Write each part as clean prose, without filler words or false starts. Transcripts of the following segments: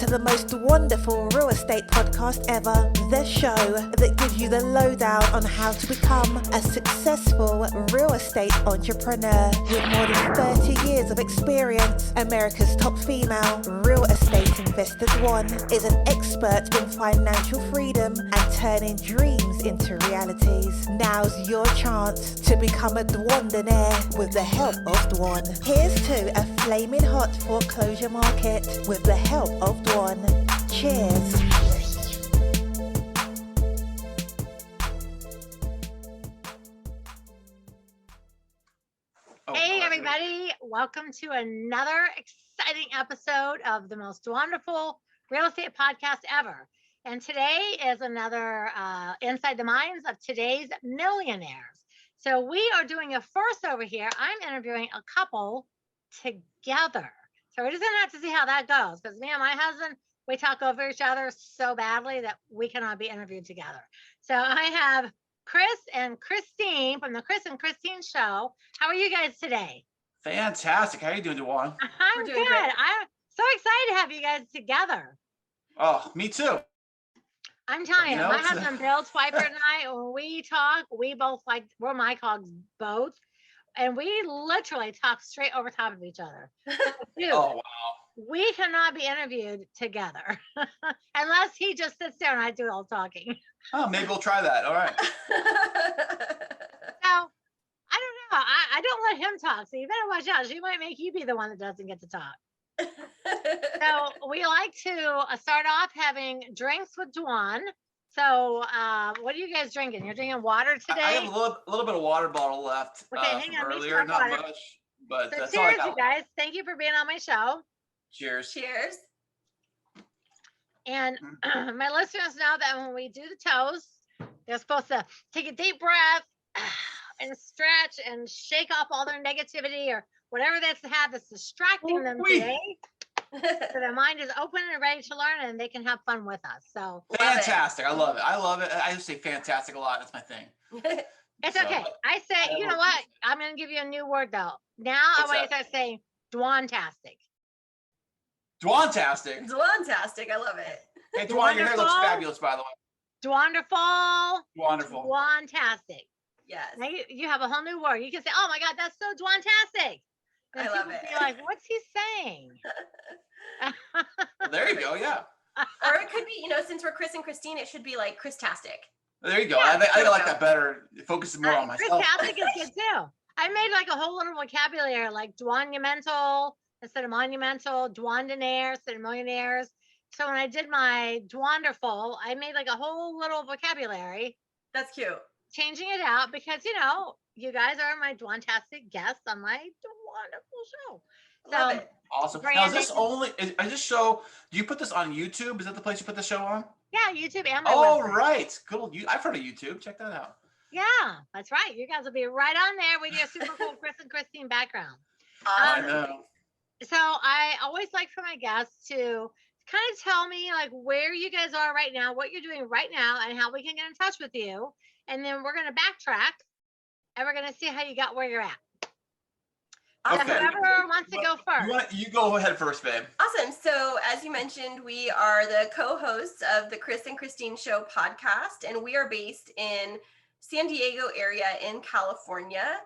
the most wonderful real estate podcast ever. The show that gives you the lowdown on how to become a successful real estate entrepreneur. With more than 30 years of experience, America's top female real estate investor Dwan is an expert in financial freedom and turning dreams into realities. Now's your chance to become a Dwandernaire with the help of Dwan. Here's to a flaming hot foreclosure market with the help of Dwan. Cheers. Hey everybody, welcome to another exciting episode of the most wonderful real estate podcast ever. And today is another inside the minds of today's millionaires. So we are doing a first over here. I'm interviewing a couple together. So we're just gonna have to see how that goes, because me and my husband, we talk over each other so badly that we cannot be interviewed together. So I have Kris and Kristine from the Kris and Kristine Show. How are you guys today? Fantastic. How are you doing, Dwan? I'm good. Great. I'm so excited to have you guys together. Oh, me too. I'm telling you, You know, my it's husband Bill Twyford and I, when we talk, we both we're my cogs both. And we literally talk straight over top of each other. Dude, Oh, wow. we cannot be interviewed together unless he just sits there and I do all talking. Oh, maybe we'll try that. All right. So I don't know. I don't let him talk. So you better watch out. She might make you be the one that doesn't get to talk. So we like to start off having drinks with Dwan. So what are you guys drinking? You're drinking water today? I have a little bit of water bottle left Okay, hang on, from me earlier. some Not water. much, but So that's all I cheers, got. you guys. Thank you for being on my show. Cheers. Cheers. And my listeners know that when we do the toast, they're supposed to take a deep breath and stretch and shake off all their negativity or whatever that's distracting them Ooh-wee. today. So their mind is open and ready to learn and they can have fun with us. So Fantastic. I love it. I love it. I just say fantastic a lot. That's my thing. it's So, okay. I say, you know what? I'm going to give you a new word though. Now I What's want you to that? start saying Dwantastic. Dwantastic. Dwantastic. I love it. Hey, Dwan, your hair looks Wonderful. fabulous, by the way. Dwanderful. Wonderful. Dwantastic. Yes. Now you have a whole new word. You can say, oh my God, that's so Dwantastic. And I love people it. be like, what's he saying? Well, there you go. Yeah. Or it could be, since we're Kris and Kristine, it should be like Kristastic. There you go. Yeah, I like that better. It focuses more on myself. Kristastic is good too. I made like a whole little vocabulary, like Dwanumental instead of monumental, Dwandernaires instead of millionaires. So when I did my Dwanderful, I made like a whole little vocabulary, That's cute. changing it out because you guys are my Dwantastic guests on my Dwanderful show. Love So it. Awesome. Now, is this only, is this show, do you put this on YouTube? Is that the place you put the show on? yeah, YouTube and my Oh, website. right. Cool. I've heard of YouTube. Check that out. Yeah, that's right. You guys will be right on there with your super cool Kris and Kristine background. I Um, know. So I always like for my guests to kind of tell me like where you guys are right now, what you're doing right now, and how we can get in touch with you. And then we're going to backtrack and we're going to see how you got where you're at. So Okay. whoever wants to go first. You go ahead first, babe. Awesome. So as you mentioned, we are the co-hosts of the Kris and Kristine Show podcast, and we are based in San Diego area in California.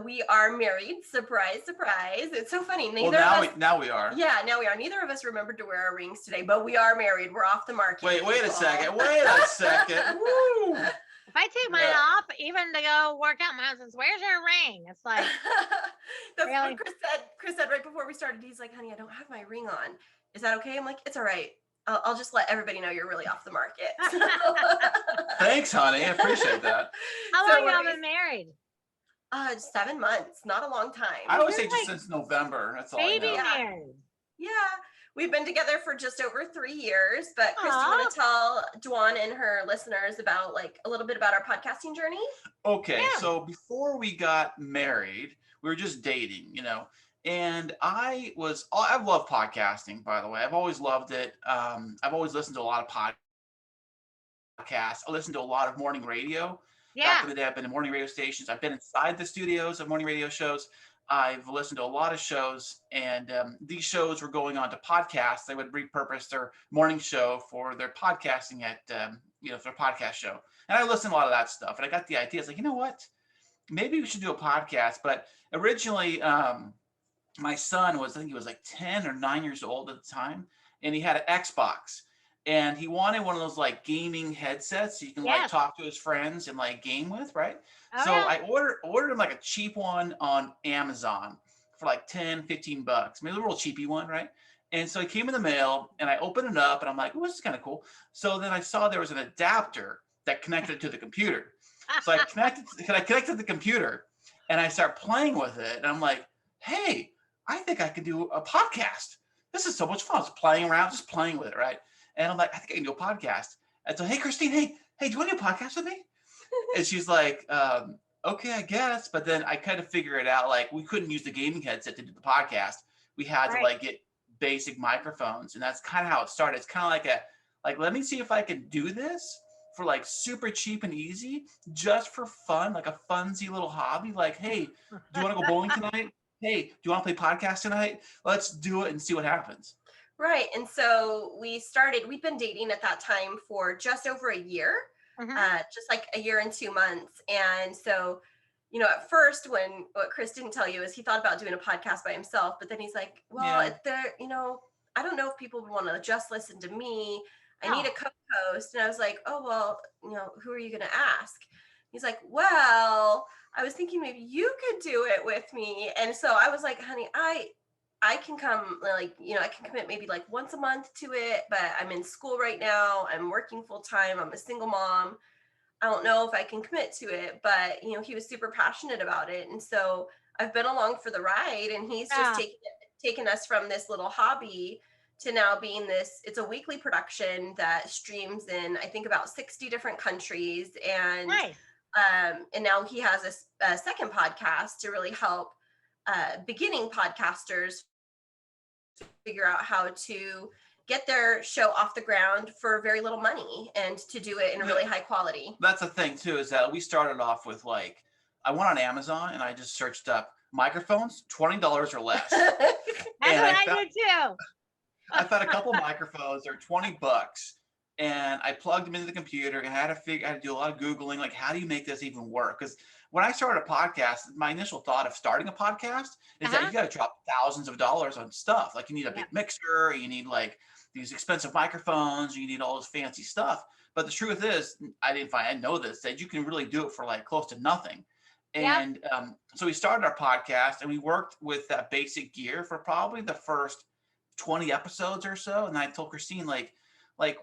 We are married. Surprise, surprise. It's so funny. Well, now we are. Yeah, now we are. Neither of us remembered to wear our rings today, but we are married. We're off the market. Wait a people. second. Woo! If I take mine Yeah. off, even to go work out, my husband's, where's your ring? It's like, That's Really? what Kris said. Kris said right before we started, he's like, honey, I don't have my ring on. Is that okay? I'm like, it's all right. I'll just let everybody know you're really off the market. Thanks, honey. I appreciate that. how So long we're y'all bas- been married? 7 months, not a long time. I always say You're just like since November. That's all Baby I know. Yeah. married. Yeah, we've been together for just over 3 years. But Kris, do you Aw. want to tell Dwan and her listeners about a little bit about our podcasting journey? Okay, Yeah. so before we got married, we were just dating, and I've loved podcasting, by the way. I've always loved it. I've always listened to a lot of podcasts. I listened to a lot of morning radio. Back Yeah. in the day, I've been in morning radio stations. I've been inside the studios of morning radio shows. I've listened to a lot of shows, and these shows were going on to podcasts. They would repurpose their morning show for their podcasting at, for their podcast show. And I listened to a lot of that stuff. And I got the idea. It's like, you know what? Maybe we should do a podcast. But originally, my son I think he was like 10 or 9 years old at the time. And he had an Xbox. And he wanted one of those like gaming headsets so you can like talk to his friends and like game with, right? Oh, so yeah. I ordered him like a cheap one on Amazon for like 10, 15 bucks. Maybe a little cheapy one, right? And so it came in the mail and I opened it up and I'm like, oh, this is kind of cool. So then I saw there was an adapter that connected to the computer. So I connected the computer and I start playing with it. And I'm like, hey, I think I can do a podcast. This is so much fun. I was playing around, just playing with it, right? And I'm like, I think I can do a podcast. And so, hey, Kristine, hey, do you want to do a podcast with me? And she's like, okay, I guess. But then I kind of figure it out. Like, we couldn't use the gaming headset to do the podcast. We had to like get basic microphones. And that's kind of how it started. It's kind of like, let me see if I can do this for like super cheap and easy, just for fun, like a funsy little hobby. Like, hey, do you want to go bowling tonight? Hey, do you want to play podcast tonight? Let's do it and see what happens. Right. And so we'd been dating at that time for just over a year, just like a year and 2 months. And so, at first what Kris didn't tell you is he thought about doing a podcast by himself, but then he's like, well, I don't know if people would want to just listen to me. I need a co-host. And I was like, oh, well, who are you going to ask? He's like, well, I was thinking maybe you could do it with me. And so I was like, honey, I can come, I can commit maybe like once a month to it, but I'm in school right now. I'm working full time. I'm a single mom. I don't know if I can commit to it, but he was super passionate about it. And so I've been along for the ride, and he's just taken us from this little hobby to now being it's a weekly production that streams in, I think, about 60 different countries. And, and now he has a second podcast to really help beginning podcasters figure out how to get their show off the ground for very little money and to do it in a really high quality. That's the thing too, is that we started off with I went on Amazon and I just searched up microphones, $20 or less. That's what I did too. I found a couple microphones, they're $20. And I plugged them into the computer and I had to do a lot of Googling, like, how do you make this even work? Because when I started a podcast, my initial thought of starting a podcast is that you got to drop thousands of dollars on stuff. Like, you need a big mixer, you need like these expensive microphones, you need all this fancy stuff. But the truth is, I know this, that you can really do it for like close to nothing. And so we started our podcast and we worked with that basic gear for probably the first 20 episodes or so. And I told Kristine, like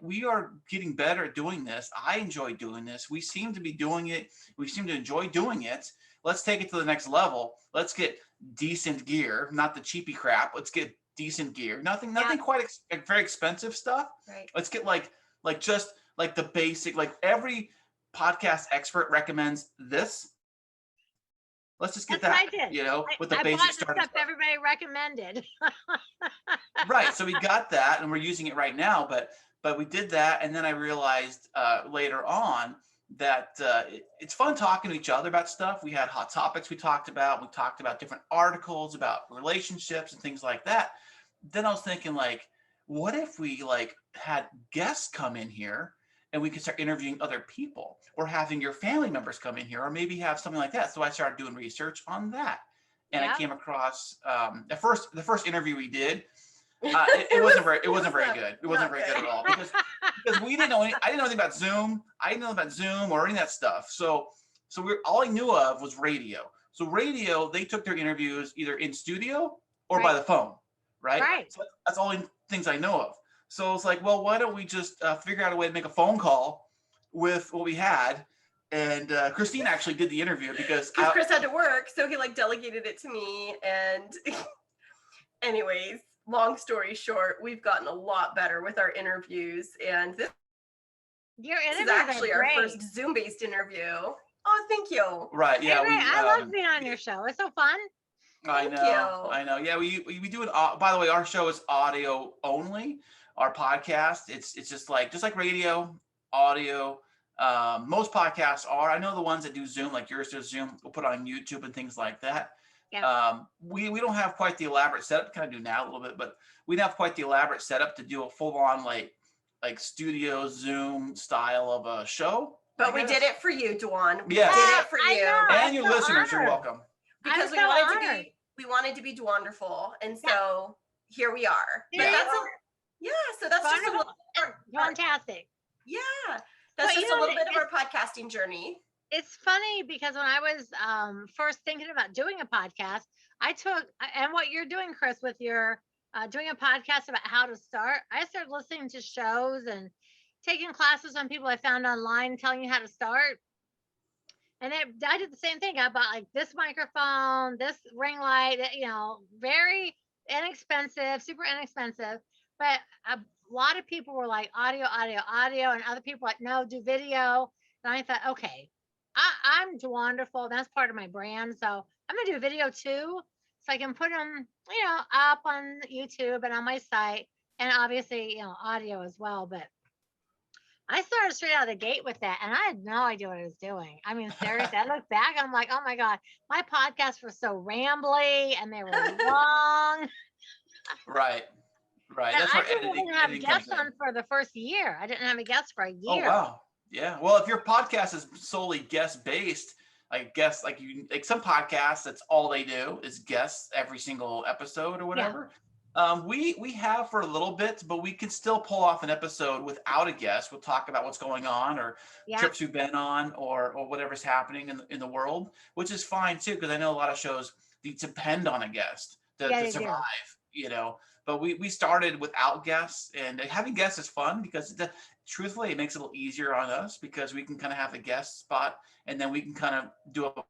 we are getting better at doing this. I enjoy doing this. We seem to be doing it. We seem to enjoy doing it. Let's take it to the next level. Let's get decent gear, not the cheapy crap. Let's get decent gear. Nothing quite very expensive stuff. Right. Let's get just like the basic, like every podcast expert recommends this. Let's just get That's with the basic starter stuff everybody recommended. Right. So we got that and we're using it right now, but we did that. And then I realized later on that it's fun talking to each other about stuff. We had hot topics we talked about. We talked about different articles about relationships and things like that. Then I was thinking, what if we had guests come in here and we could start interviewing other people, or having your family members come in here, or maybe have something like that. So I started doing research on that. And I came across the first interview we did. It wasn't very good. It wasn't very good at all because I didn't know anything about Zoom. I didn't know about Zoom or any of that stuff. So all I knew of was radio. So radio, they took their interviews either in studio or by the phone, right? So that's all things I know of. So it's like, well, why don't we just figure out a way to make a phone call with what we had? And Kristine actually did the interview because Kris had to work, so he delegated it to me. And anyways, long story short, we've gotten a lot better with our interviews, and this is actually our first Zoom-based interview. Oh, thank you. Right? Yeah, I love being on your show. It's so fun. I know. Yeah, we do it. By the way, our show is audio only. Our podcast, it's just like radio, audio. Most podcasts are. I know the ones that do Zoom, like yours does Zoom, we'll put on YouTube and things like that. We don't have quite the elaborate setup. Kind of do now a little bit, but we don't have quite the elaborate setup to do a full on like studio Zoom style of a show. But we did it for you, Dwan. We Yes. did it for you. And your listeners, you're welcome. Because we wanted to be Dwanderful, and so here we are. But so that's just a little Dwantastic. Yeah, that's just a little bit of our podcasting journey. It's funny because when I was first thinking about doing a podcast, and what you're doing, Kris, with your doing a podcast about how to start, I started listening to shows and taking classes on people I found online telling you how to start. And I did the same thing. I bought like this microphone, this ring light, very inexpensive, super inexpensive. But a lot of people were like audio, and other people were like, no, do video. And I thought, okay, I'm Dwanderful. That's part of my brand. So I'm going to do video too. So I can put them, up on YouTube and on my site, and obviously, audio as well. But I started straight out of the gate with that, and I had no idea what I was doing. I mean, seriously, I look back, I'm like, oh my God, my podcasts were so rambly and they were long. Right. And That's where I didn't have guests on for the first year. I didn't have a guest for a year. Oh, wow. Yeah. Well, if your podcast is solely guest based, I guess like some podcasts, that's all they do is guests every single episode or whatever. Yeah. We have for a little bit, but we can still pull off an episode without a guest. We'll talk about what's going on or trips we've been on or whatever's happening in the world, which is fine too, because I know a lot of shows depend on a guest to survive, But we started without guests, and having guests is fun because truthfully, it makes it a little easier on us because we can kind of have the guest spot, and then we can kind of do a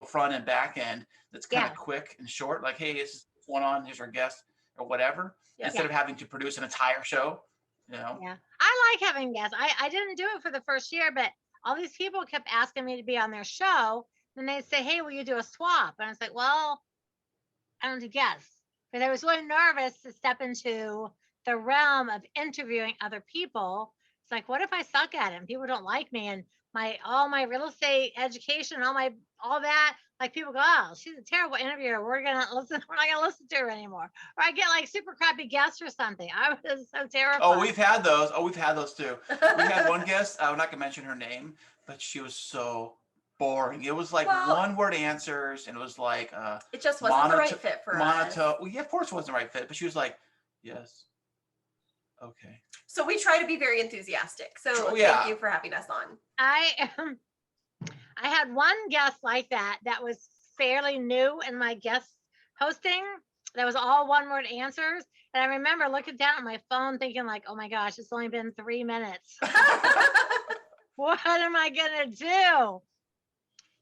front and back end that's kind of quick and short. Like, hey, this is what's going on. Here's our guest or whatever. Instead of having to produce an entire show, Yeah, I like having guests. I didn't do it for the first year, but all these people kept asking me to be on their show. And they'd say, hey, will you do a swap? And I was like, well, I don't do guests. But I was really nervous to step into the realm of interviewing other people. It's like, what if I suck at it and people don't like me, and all my real estate education, all that, like people go, oh, she's a terrible interviewer. We're not gonna listen to her anymore. Or I get like super crappy guests or something. I was so terrified. Oh, we've had those too. We had one guest, I'm not gonna mention her name, but she was so boring. It was like one word answers, and it was like it just wasn't the right fit for us. Well, yeah, of course it wasn't the right fit, but she was like, yes. Okay. So we try to be very enthusiastic. So thank you for having us on. I had one guest like that was fairly new in my guest hosting. That was all one word answers. And I remember looking down at my phone thinking like, oh my gosh, it's only been 3 minutes. What am I going to do?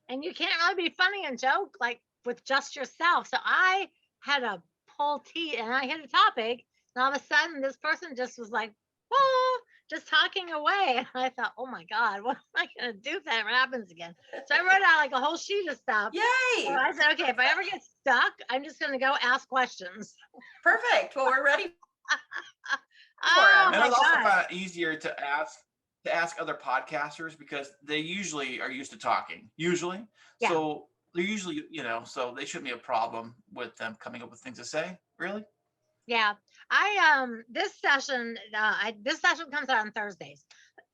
And you can't really be funny and joke like with just yourself. So I had to pull teeth, and I hit a topic. And all of a sudden, this person just was like, oh, just talking away. And I thought, oh my God, what am I going to do if that happens again? So I wrote out like a whole sheet of stuff. Yay! So I said, okay, if I ever get stuck, I'm just going to go ask questions. Perfect. Well, we're ready. And it's also kind of easier to ask other podcasters because they usually are used to talking. So they're usually, so they shouldn't be a problem with them coming up with things to say, really. Yeah, this session comes out on Thursdays.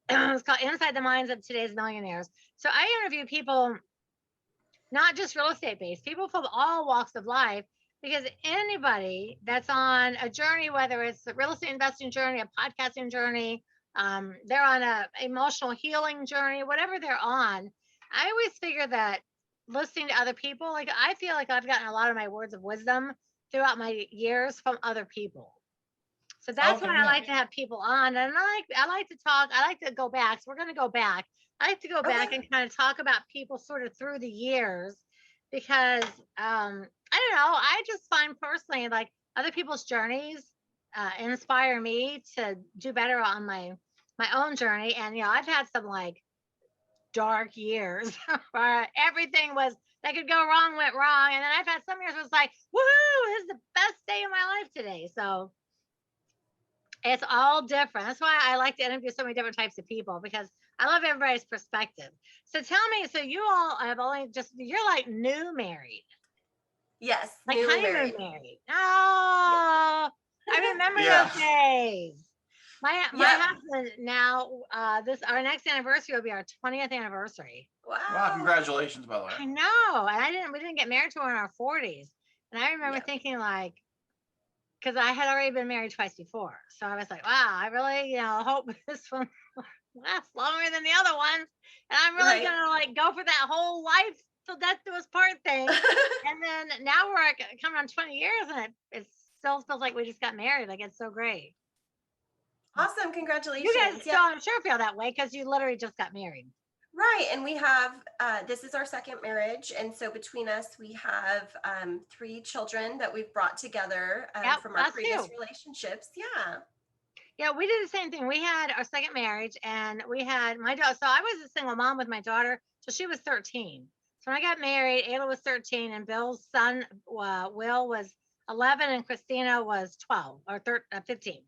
It's called Inside the Minds of Today's Millionaires. So I interview people, not just real estate based, people from all walks of life, because anybody that's on a journey, whether it's a real estate investing journey, a podcasting journey, they're on a emotional healing journey, whatever they're on, I always figure that listening to other people, like I feel like I've gotten a lot of my words of wisdom throughout my years from other people. So that's why I like to have people on, and I like to talk. I like to go back. So we're going to go back. I like to go back and kind of talk about people sort of through the years, because I don't know. I just find personally like other people's journeys inspire me to do better on my own journey. And I've had some like dark years where everything that could go wrong went wrong, and then I've had some years where it's like, woohoo, this is the best day of my life today. So it's all different. That's why I like to interview so many different types of people, because I love everybody's perspective. So tell me, so you all have you're like new married. Yes. Like newly honeymoon married. Oh, I remember those days. My husband now, our next anniversary will be our 20th anniversary. Wow, congratulations, by the way. I know. And we didn't get married till we were in our 40s. And I remember thinking like, because I had already been married twice before. So I was like, wow, I really, hope this one lasts longer than the other ones. And I'm really going to like go for that whole life till death do us part thing. And then now we're coming on 20 years and it still feels like we just got married. Like it's so great. Awesome. Congratulations. You guys still, I'm sure, feel that way because you literally just got married. Right. And we have, this is our second marriage. And so between us, we have 3 children that we've brought together from our previous relationships. Yeah. Yeah, we did the same thing. We had our second marriage and we had my daughter. So I was a single mom with my daughter. So she was 13. So when I got married, Ayla was 13 and Bill's son, Will, was 11 and Christina was 12 or 15.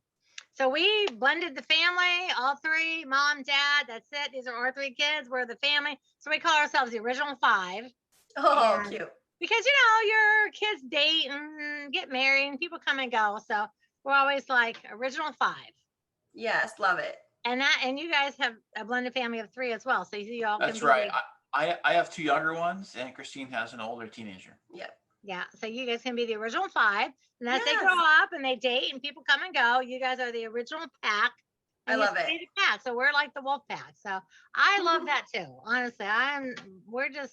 So we blended the family, all 3, mom, dad, that's it. These are our 3 kids. We're the family. So we call ourselves the original 5. Oh, cute. Because, your kids date and get married and people come and go. So we're always like original 5. Yes, love it. And you guys have a blended family of 3 as well. So you all That's right. I have 2 younger ones and Kristine has an older teenager. Yep. Yeah, so you guys can be the original 5, and as they grow up and they date and people come and go, you guys are the original pack. I love it. The pack, so we're like the wolf pack. So I love that too. Honestly,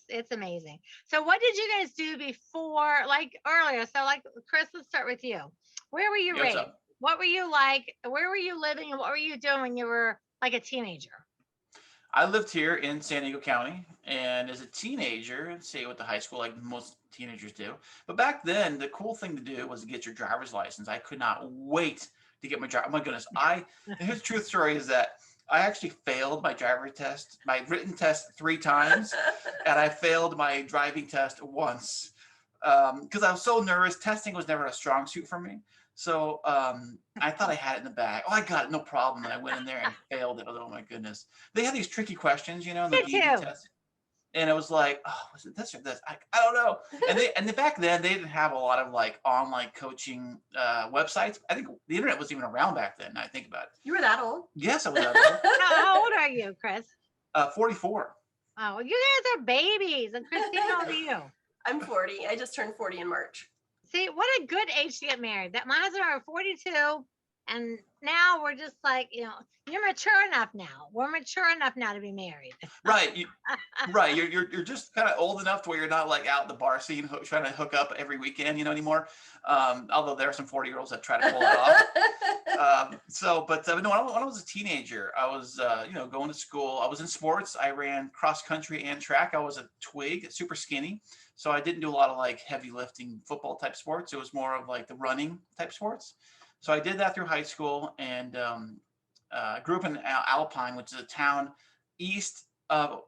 it's amazing. So what did you guys do before, like earlier? So like Kris, let's start with you. Where were you raised? What were you like? Where were you living? And what were you doing when you were like a teenager? I lived here in San Diego County, and as a teenager, say with the high school, like most teenagers do. But back then, the cool thing to do was to get your driver's license. I could not wait to get my driver. Oh my goodness! His truth story is that I actually failed my driver test, my written test 3 times, and I failed my driving test once because I was so nervous. Testing was never a strong suit for me. So I thought I had it in the bag. Oh, I got it, no problem. And I went in there and failed it. Oh my goodness! They had these tricky questions, in the BB test, and it was like, oh, was it this or this? I don't know. And back then they didn't have a lot of like online coaching websites. I think the internet wasn't even around back then. I think about it. You were that old? Yes, I was that old. How old are you, Kris? 44. Oh, you guys are babies. And Kristine, how old are you? I'm 40. I just turned 40 in March. See, what a good age to get married. That my husband and I are 42, and now we're just like, you're mature enough now. We're mature enough now to be married. Right. Right. You're just kind of old enough to where you're not like out in the bar scene trying to hook up every weekend, anymore. Although there are some 40-year-olds that try to pull it off. No, when I was a teenager, I was, going to school. I was in sports. I ran cross country and track. I was a twig, super skinny. So I didn't do a lot of like heavy lifting football type sports. It was more of like the running type sports. So I did that through high school and grew up in Alpine, which is a town east of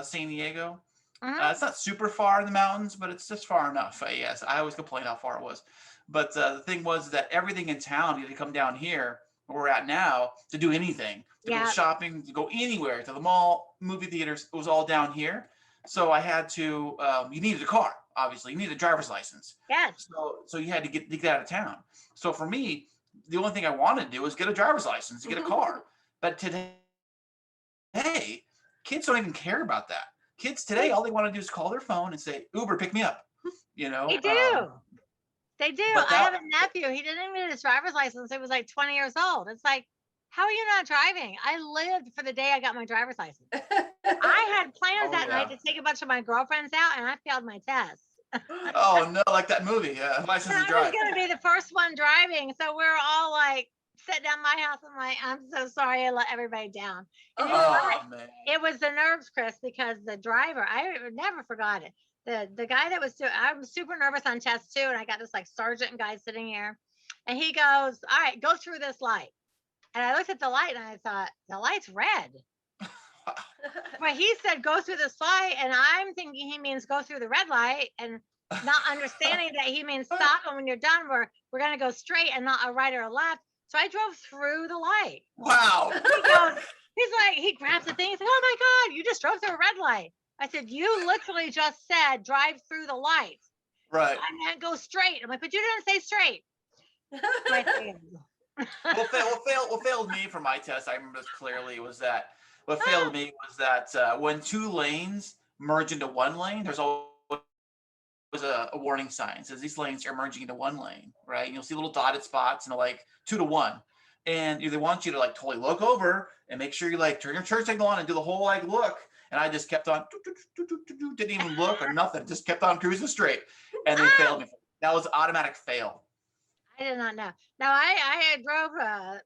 San Diego. It's not super far in the mountains, but it's just far enough. Yes, I always complain how far it was. But the thing was that everything in town, you had to come down here where we're at now to do anything, to go shopping, to go anywhere, to the mall, movie theaters. It was all down here. So I had to, you needed a car, obviously. You needed a driver's license. Yes. So you had to get out of town. So for me, the only thing I wanted to do was get a driver's license, get a car. But today, kids don't even care about that. Kids today, all they want to do is call their phone and say, Uber, pick me up. They do. They do. I have a nephew. He didn't even get his driver's license. He was like 20 years old. It's like, how are you not driving? I lived for the day I got my driver's license. I had plans that night to take a bunch of my girlfriends out, and I failed my test. Oh no, like that movie, License to Drive. I was going to be the first one driving, so we're all like sitting down my house. I'm like, I'm so sorry, I let everybody down. And man. It was the nerves, Kris, because the driver, I never forgot it. The guy that was doing, I'm super nervous on test 2, and I got this like sergeant guy sitting here, and he goes, all right, go through this light. And I looked at the light and I thought, the light's red. But he said, go through this light. And I'm thinking he means go through the red light and not understanding that he means stop. And when you're done, we're going to go straight and not a right or a left. So I drove through the light. Wow. He grabs the thing. He's like, oh my God, you just drove through a red light. I said, you literally just said drive through the light. Right. I meant go straight. I'm like, but you didn't say straight. I failed. What failed me for my test, I remember this clearly, was that what failed me was that when two lanes merge into one lane, there's always a warning sign. It says these lanes are merging into one lane, right? And you'll see little dotted spots and they're like 2 to 1. And they want you to like totally look over and make sure you like turn your turn signal on and do the whole like look. And I just kept on, didn't even look or nothing, just kept on cruising straight. And they failed me. That was automatic fail. I did not know. No, I drove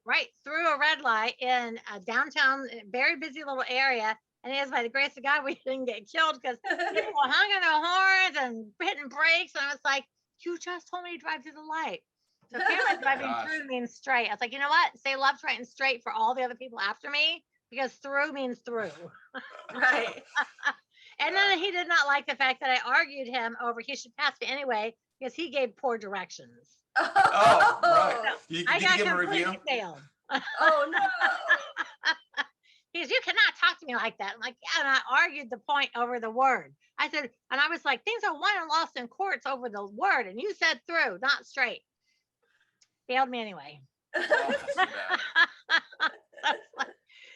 right through a red light in a downtown, very busy little area. And it was by the grace of God we didn't get killed because people were honking their horns and hitting brakes. And I was like, you just told me to drive through the light. So apparently driving through means straight. I was like, you know what? Say left, right, and straight for all the other people after me because through means through. Right. And then he did not like the fact that I argued him over he should pass me anyway because he gave poor directions. Oh, right. Did I you got give him a completely review? failed. Oh no. He goes, you cannot talk to me like that. I'm like, yeah, and I argued the point over the word. I said, and I was like, things are won and lost in courts over the word, and you said through, not straight. Failed me anyway. Oh, that's too bad.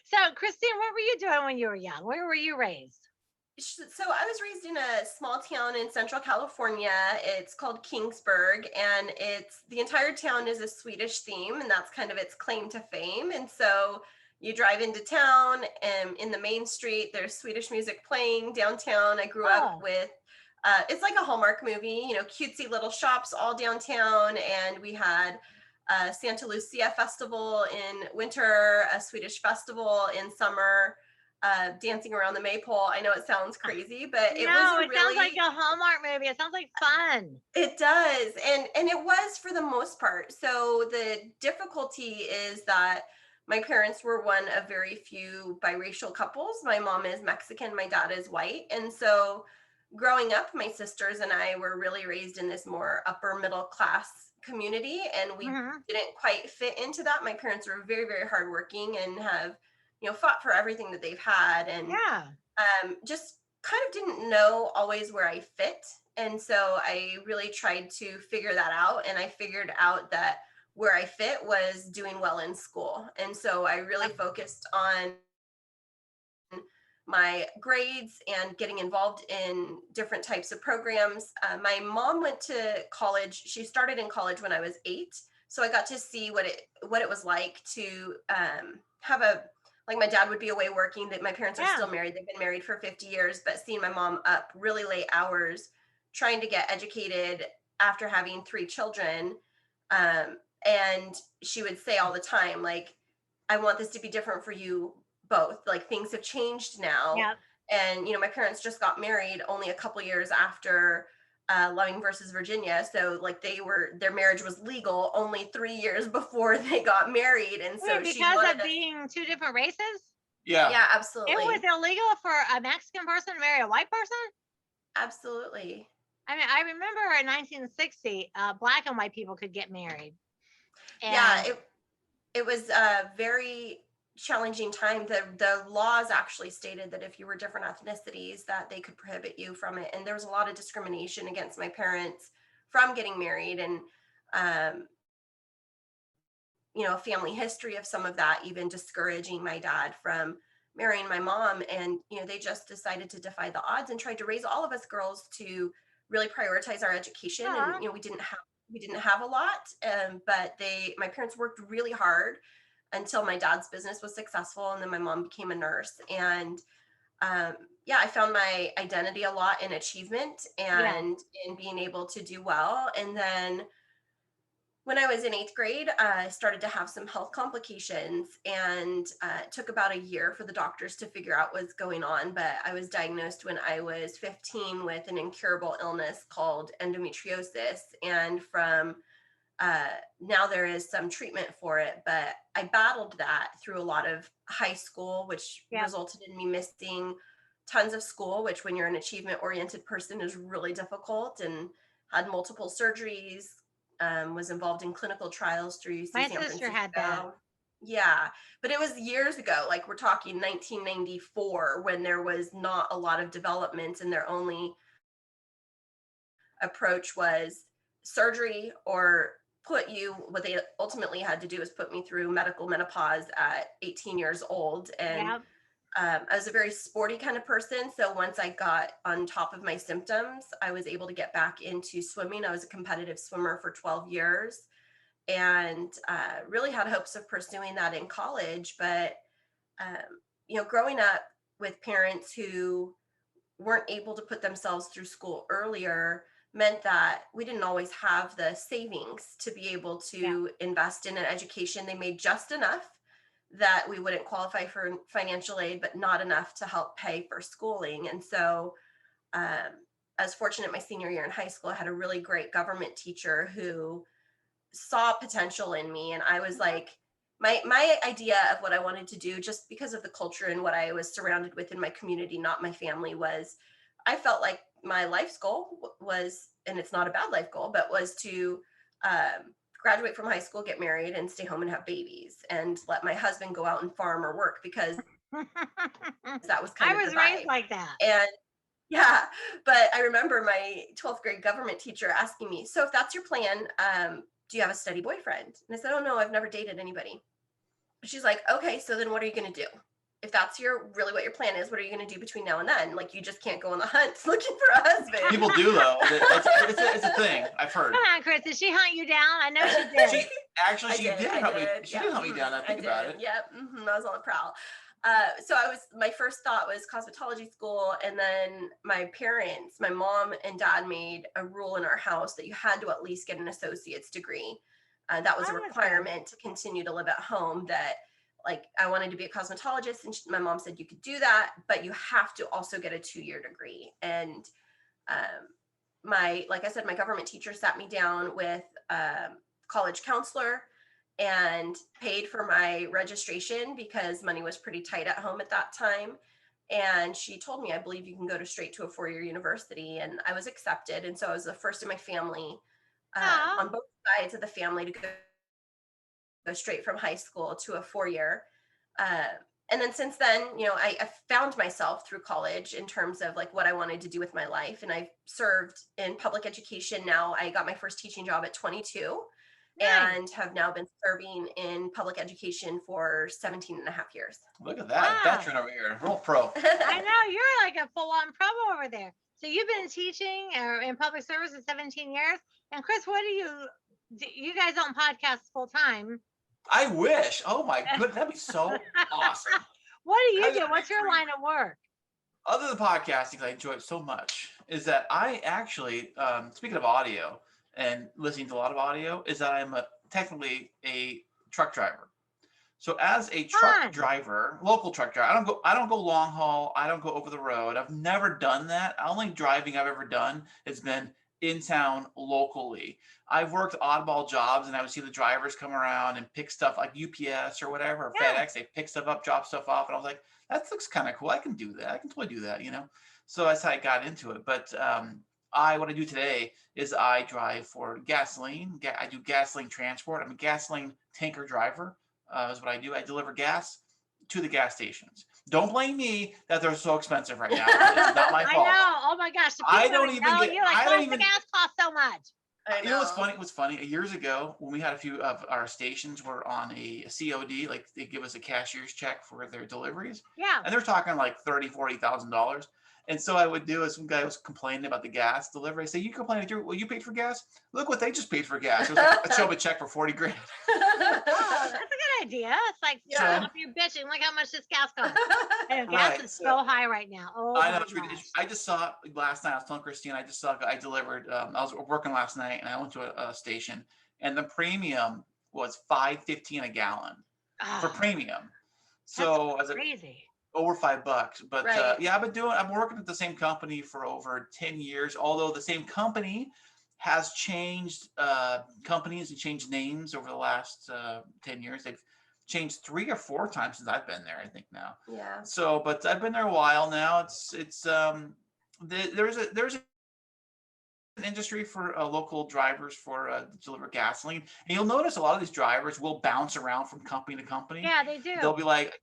So, Kristine, what were you doing when you were young? Where were you raised? So I was raised in a small town in Central California. It's called Kingsburg, and the entire town is a Swedish theme, and that's kind of its claim to fame. And so you drive into town, and in the main street, there's Swedish music playing downtown. I grew up with, it's like a Hallmark movie, cutesy little shops all downtown, and we had Santa Lucia festival in winter, a Swedish festival in summer. Dancing around the maypole. I know it sounds crazy, but it sounds like a Hallmark movie. It sounds like fun. It does. And it was for the most part. So the difficulty is that my parents were one of very few biracial couples. My mom is Mexican, my dad is white. And so growing up, my sisters and I were really raised in this more upper middle class community, and we didn't quite fit into that. My parents were very, very hardworking and have fought for everything that they've had, and just kind of didn't know always where I fit. And so I really tried to figure that out. And I figured out that where I fit was doing well in school. And so I really focused on my grades and getting involved in different types of programs. My mom went to college. She started in college when I was 8. So I got to see what it was like to have like my dad would be away working, that my parents are still married. They've been married for 50 years, but seeing my mom up really late hours, trying to get educated after having 3 children. And she would say all the time, like, I want this to be different for you both. Like, things have changed now. Yep. And, my parents just got married only a couple years after Loving versus Virginia. So like their marriage was legal only 3 years before they got married. And so because of being 2 different races? Yeah, absolutely. It was illegal for a Mexican person to marry a white person? Absolutely. I mean, I remember in 1960, Black and white people could get married. And it was a very challenging time. The laws actually stated that if you were different ethnicities, that they could prohibit you from it. And there was a lot of discrimination against my parents from getting married, and a family history of some of that, even discouraging my dad from marrying my mom. And they just decided to defy the odds and tried to raise all of us girls to really prioritize our education. And we didn't have a lot, but my parents worked really hard until my dad's business was successful, and then my mom became a nurse. And I found my identity a lot in achievement and in being able to do well. And then when I was in 8th grade, I started to have some health complications, and it took about a year for the doctors to figure out what's going on. But I was diagnosed when I was 15 with an incurable illness called endometriosis. And from now there is some treatment for it, but I battled that through a lot of high school, which resulted in me missing tons of school, which when you're an achievement oriented person is really difficult, and had multiple surgeries, was involved in clinical trials through UC San Francisco. My sister had that. Yeah, but it was years ago, like we're talking 1994, when there was not a lot of development, and there only approach was surgery or what they ultimately had to do is put me through medical menopause at 18 years old. And I was a very sporty kind of person. So once I got on top of my symptoms, I was able to get back into swimming. I was a competitive swimmer for 12 years and really had hopes of pursuing that in college. But, growing up with parents who weren't able to put themselves through school earlier meant that we didn't always have the savings to be able to invest in an education. They made just enough that we wouldn't qualify for financial aid, but not enough to help pay for schooling. And so I was fortunate my senior year in high school, I had a really great government teacher who saw potential in me. And I was like, my idea of what I wanted to do, just because of the culture and what I was surrounded with in my community, not my family, was I felt like my life's goal was, and it's not a bad life goal, but was to graduate from high school, get married, and stay home and have babies, and let my husband go out and farm or work, because that was kind of I was raised like that. And yeah, but I remember my 12th grade government teacher asking me, so if that's your plan, do you have a steady boyfriend? And I said, oh no, I've never dated anybody. She's like, okay, so then what are you going to do? If that's really what your plan is, what are you going to do between now and then? Like, you just can't go on the hunt looking for a husband. People do though. It's a thing. I've heard. Come on, Kris. Did she hunt you down? I know she did. She did hunt me. She did hunt me down. I think about it. Yep. I was on the prowl. So my first thought was cosmetology school. And then my parents, my mom and dad, made a rule in our house that you had to at least get an associate's degree. That was a requirement to continue to live at home. That, like, I wanted to be a cosmetologist, and my mom said you could do that, but you have to also get a 2-year degree. And like I said, my government teacher sat me down with a college counselor and paid for my registration because money was pretty tight at home at that time. And she told me, I believe you can go straight to a 4-year university. And I was accepted. And so I was the first in my family, on both sides of the family, to go straight from high school to a 4-year. And then since then, I found myself through college in terms of like what I wanted to do with my life. And I've served in public education now. I got my first teaching job at 22. Nice. And have now been serving in public education for 17 and a half years. Look at that. Veteran over here. Real pro. I know. You're like a full-on pro over there. So you've been teaching in public service for 17 years. And Kris, what do you guys don't podcast full time? I wish. Oh my goodness. That'd be so awesome. What do you do? What's your line of work? Other than podcasting, because I enjoy it so much, is that I actually, speaking of audio, and listening to a lot of audio, is that I'm technically a truck driver. So as a truck driver, local truck driver, I don't go long haul. I don't go over the road. I've never done that. The only driving I've ever done has been in town locally. I've worked oddball jobs, and I would see the drivers come around and pick stuff like UPS or whatever, or FedEx. They pick stuff up, drop stuff off. And I was like, that looks kind of cool. I can do that. I can totally do that, So that's how I got into it. But what I do today is I drive for gasoline. I do gasoline transport. I'm a gasoline tanker driver, is what I do. I deliver gas to the gas stations. Don't blame me that they're so expensive right now. It's not my fault. I know. Oh my gosh. I don't even get. The gas costs so much. You know what's funny? It was funny. Years ago, when we had a few of our stations were on a COD, like they give us a cashier's check for their deliveries. Yeah. And they're talking like $30,000-$40,000. And so I would do is some guy was complaining about the gas delivery. I say, you complain, you paid for gas? Look what they just paid for gas. It was like, I show them a check for $40,000. Oh, that's a good idea. It's like, stop your bitching. Look how much this gas costs. And gas is so high right now. Oh, I know. I just saw last night. I was telling Kristine, I delivered. I was working last night, and I went to a station, and the premium was $5.15 a gallon for premium. So that's crazy. Over $5, but I've been working at the same company for over 10 years. Although the same company has changed companies and changed names over the last 10 years. They've changed 3 or 4 times since I've been there, I think now. Yeah. So, but I've been there a while now. There's an industry for local drivers for deliver gasoline, and you'll notice a lot of these drivers will bounce around from company to company. Yeah, they do. They'll be like.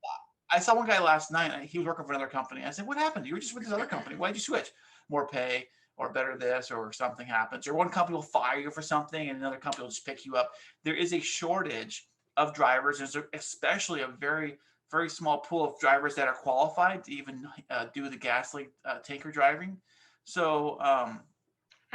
I saw one guy last night. He was working for another company. I said, "What happened? You were just with this other company. Why did you switch? More pay, or better this, or something happens, or one company will fire you for something and another company will just pick you up. There is a shortage of drivers. There's especially a very, very small pool of drivers that are qualified to even do the gasoline tanker driving. So,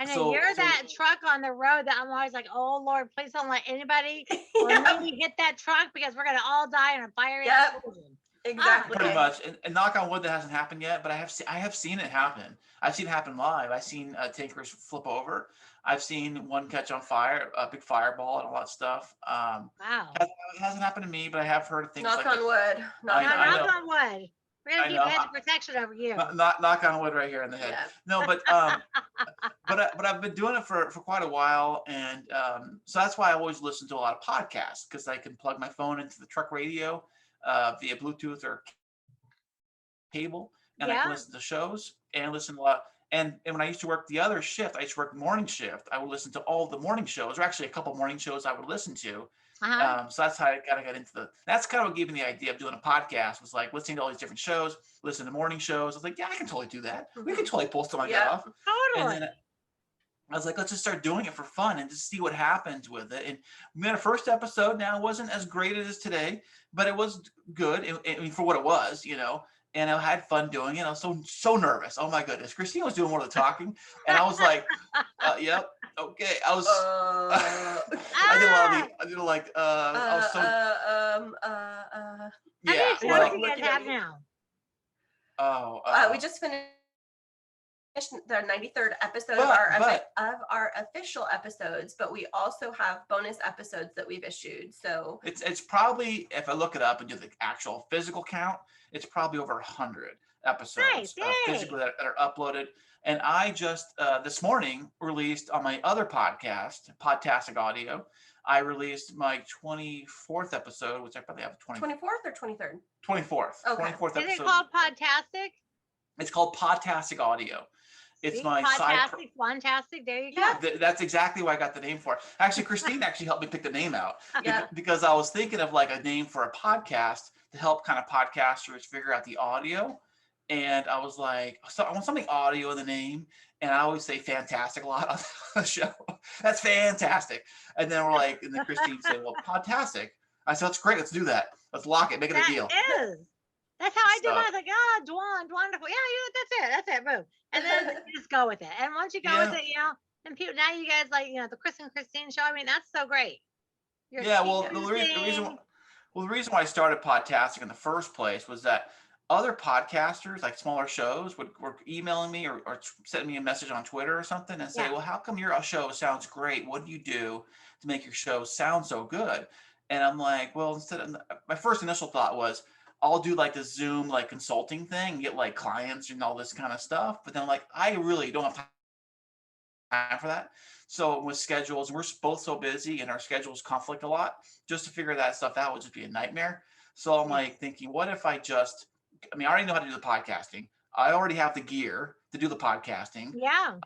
I know you're that truck on the road that I'm always like, oh Lord, please don't let anybody or me hit that truck because we're gonna all die in a fire explosion. Exactly. Pretty much. And knock on wood, that hasn't happened yet, but I have seen it happen. I've seen it happen live. I've seen tankers flip over. I've seen one catch on fire, a big fireball, and all that stuff. Wow. It hasn't happened to me, but I have heard things knock like on wood. Knock on wood. We're gonna keep head protection over you. Knock on wood right here in the head. Yeah. No, but but I've been doing it for quite a while, and so that's why I always listen to a lot of podcasts, because I can plug my phone into the truck radio via Bluetooth or cable, and I can listen to shows and listen to a lot. And when I used to work the other shift, I used to work morning shift. I would listen to all the morning shows, or actually a couple morning shows I would listen to. So that's how I kind of got into that's kind of what gave me the idea of doing a podcast, was like listening to all these different shows, listening to morning shows. I was like, yeah, I can totally do that. We can totally pull something like that off. Totally. And then I was like, let's just start doing it for fun and just see what happens with it. And we had a first episode. Now it wasn't as great as it is today, but it was good. I mean, for what it was, and I had fun doing it. I was so nervous. Oh my goodness. Kristine was doing more of the talking. And I was like, yep. Okay. I was, I did a lot of How many shows do you guys have now? We just finished the 93rd episode of our official episodes, but we also have bonus episodes that we've issued. So it's probably, if I look it up and do the actual physical count, it's probably over 100 episodes physically that are uploaded. And I just this morning released on my other podcast, Podtastic Audio, I released my 24th episode, which I probably have 24th or 23rd? 24th. Okay. 24th episode. Is it called Podtastic? It's called Podtastic Audio. It's my Podtastic, Dwantastic. There you go. Yeah, that's exactly why I got the name for it. Actually, Kristine actually helped me pick the name out because I was thinking of like a name for a podcast to help kind of podcasters figure out the audio. And I was like, so I want something audio in the name. And I always say fantastic a lot on the show. That's fantastic. And then and then Kristine said, well, Podtastic. I said, that's great. Let's do that. Let's lock it. Make it a deal. That is. That's how I do it. I was like, Dwanderful. Yeah, that's it. Boom. And then you just go with it. And once you go with it, and people, now you guys the Kris and Kristine Show. I mean, that's so great. The reason why I started Podtastic in the first place was that other podcasters, like smaller shows, were emailing me or sending me a message on Twitter or something and say, well, how come your show sounds great? What do you do to make your show sound so good? And I'm like, well, my first initial thought was, I'll do like the Zoom consulting thing and get like clients and all this kind of stuff. But then I really don't have time for that. So with schedules, we're both so busy and our schedules conflict a lot. Just to figure that stuff out would just be a nightmare. So I'm thinking, what if I already know how to do the podcasting. I already have the gear to do the podcasting. Yeah.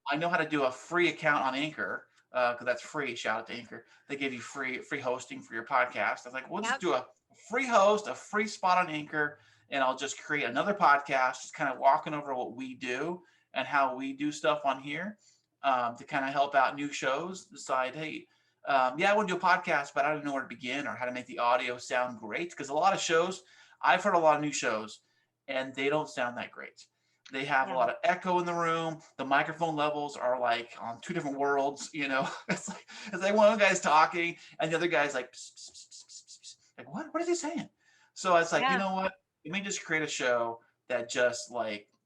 I know how to do a free account on Anchor because that's free. Shout out to Anchor. They give you free hosting for your podcast. I was like, we'll just do a free host, a free spot on Anchor, and I'll just create another podcast, just kind of walking over what we do and how we do stuff on here to kind of help out new shows. Decide, hey, I want to do a podcast, but I don't know where to begin or how to make the audio sound great. Because a lot of shows, I've heard a lot of new shows, and they don't sound that great. They have a lot of echo in the room. The microphone levels are like on two different worlds. It's like one of the guys talking, and the other guy's like, pss, pss, pss, pss, pss. Like, what is he saying? So it's like, you know what? Let me just create a show that just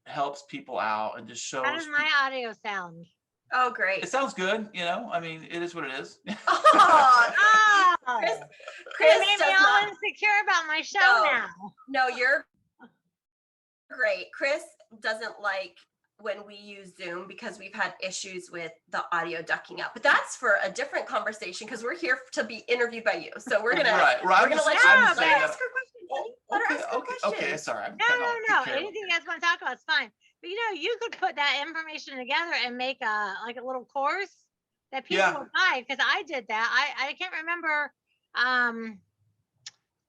helps people out and just shows. How does my audio sound? Oh, great. It sounds good. I mean, it is what it is. Kris made me all insecure about my show now. No, you're great. Kris doesn't like when we use Zoom because we've had issues with the audio ducking out. But that's for a different conversation because we're here to be interviewed by you. So we're gonna let you ask her questions. Okay, sorry. No. Anything you guys want to talk about is fine. But you could put that information together and make a little course that people would buy, because I did that. I can't remember. I'm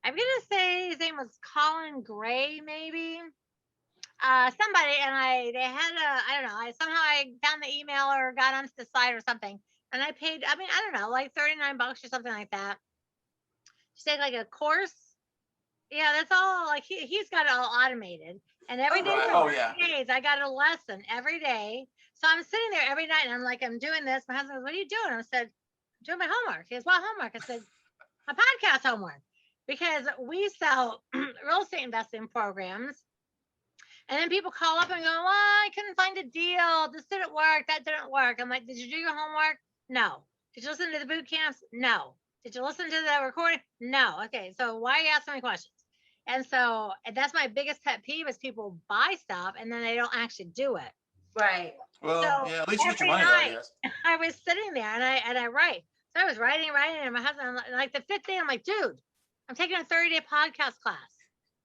gonna say his name was Colin Gray, maybe. somebody, and they had I don't know, somehow I found the email or got onto the site or something, and I paid, I mean, I don't know, like $39 or something like that to take like a course. Yeah, that's all. Like he's got it all automated, and every day right. for Oh, 30 yeah. days, I got a lesson every day. So I'm sitting there every night, and I'm like, I'm doing this. My husband goes, "What are you doing?" I said, "I'm doing my homework." He goes, "What homework?" I said, "My podcast homework," because we sell real estate investing programs. And then people call up and go, "Well, I couldn't find a deal. This didn't work. That didn't work." I'm like, "Did you do your homework? No. Did you listen to the boot camps? No. Did you listen to the recording? No." Okay, so why are you asking me questions? And so that's my biggest pet peeve is people buy stuff and then they don't actually do it. Right. Well, So yeah, at least you get your every money though, I night guess. I was sitting there and I write. So I was writing, and my husband, like the 5th day, I'm like, "Dude, I'm taking a 30-day podcast class."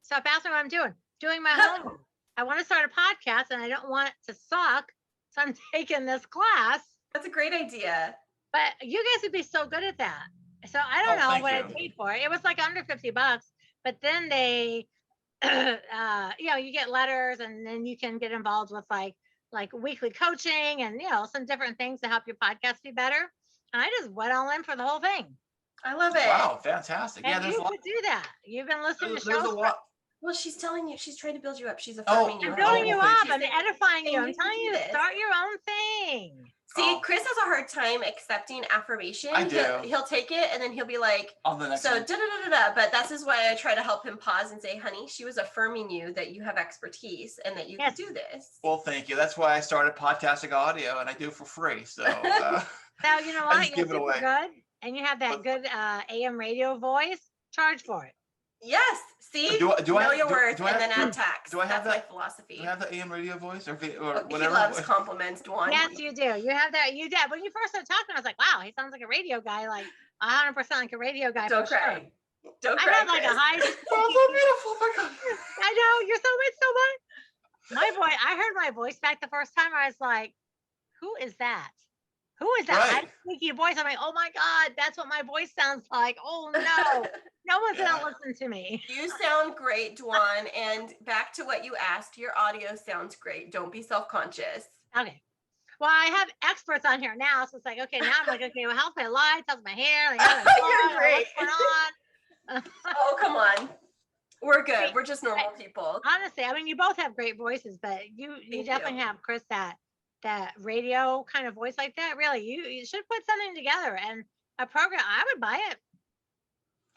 So I asked him what I'm doing my homework. I want to start a podcast and I don't want it to suck. So I'm taking this class. That's a great idea. But you guys would be so good at that. So I don't know thank what you. I paid for it. It was like under $50, but then they, you get letters and then you can get involved with like weekly coaching and, some different things to help your podcast be better. And I just went all in for the whole thing. I love it. Wow, fantastic. And Yeah, there's you a lot. could do that. You've been listening to There's shows. a lot. Well, she's telling you, she's trying to build you up. She's affirming you. I'm building you thank up. you. I'm edifying you. I'm you telling can you do to this. start your own thing. See, Kris has a hard time accepting affirmation. I do. He'll take it and then he'll be like, On the next so one. da da da da da. But this is why I try to help him pause and say, "Honey, she was affirming you that you have expertise and that you Yes. can do this." Well, thank you. That's why I started Podtastic Audio, and I do it for free. So So you know I what? just give it You're away. super good, and you have that good AM radio voice. Charge for it. Yes. See, Do I- know your do- worth do I and have- then add tax. do I have That's my that- philosophy. do I have the AM radio voice or Oh, whatever? he loves compliments, Dwan. Yes, you do. You have that. You did. When you first started talking, I was like, "Wow, he sounds like a radio guy, like 100% like a radio guy." Don't for cry. Sure. Don't I cry, have like Kris. a high. Oh, so beautiful. Oh my God. I know you're so much, so much. My voice. I heard my voice back the first time. I was like, "Who is that? Who is that?" I Right. had a squeaky voice. I'm like, "Oh my God, that's what my voice sounds like." Oh no, no one's Yeah. gonna listen to me. You sound great, Dwan. And back to what you asked, your audio sounds great. Don't be self-conscious. Okay. Well, I have experts on here now, so it's like, okay, now I'm like, okay, well, how's my lights? How's my hair? Like, You're great. what's going on? Oh, come on. We're good. We're just normal people. Honestly, I mean, you both have great voices, but you Thank definitely you. have, Kris, that radio kind of voice like that. Really, you should put something together and a program. I would buy it,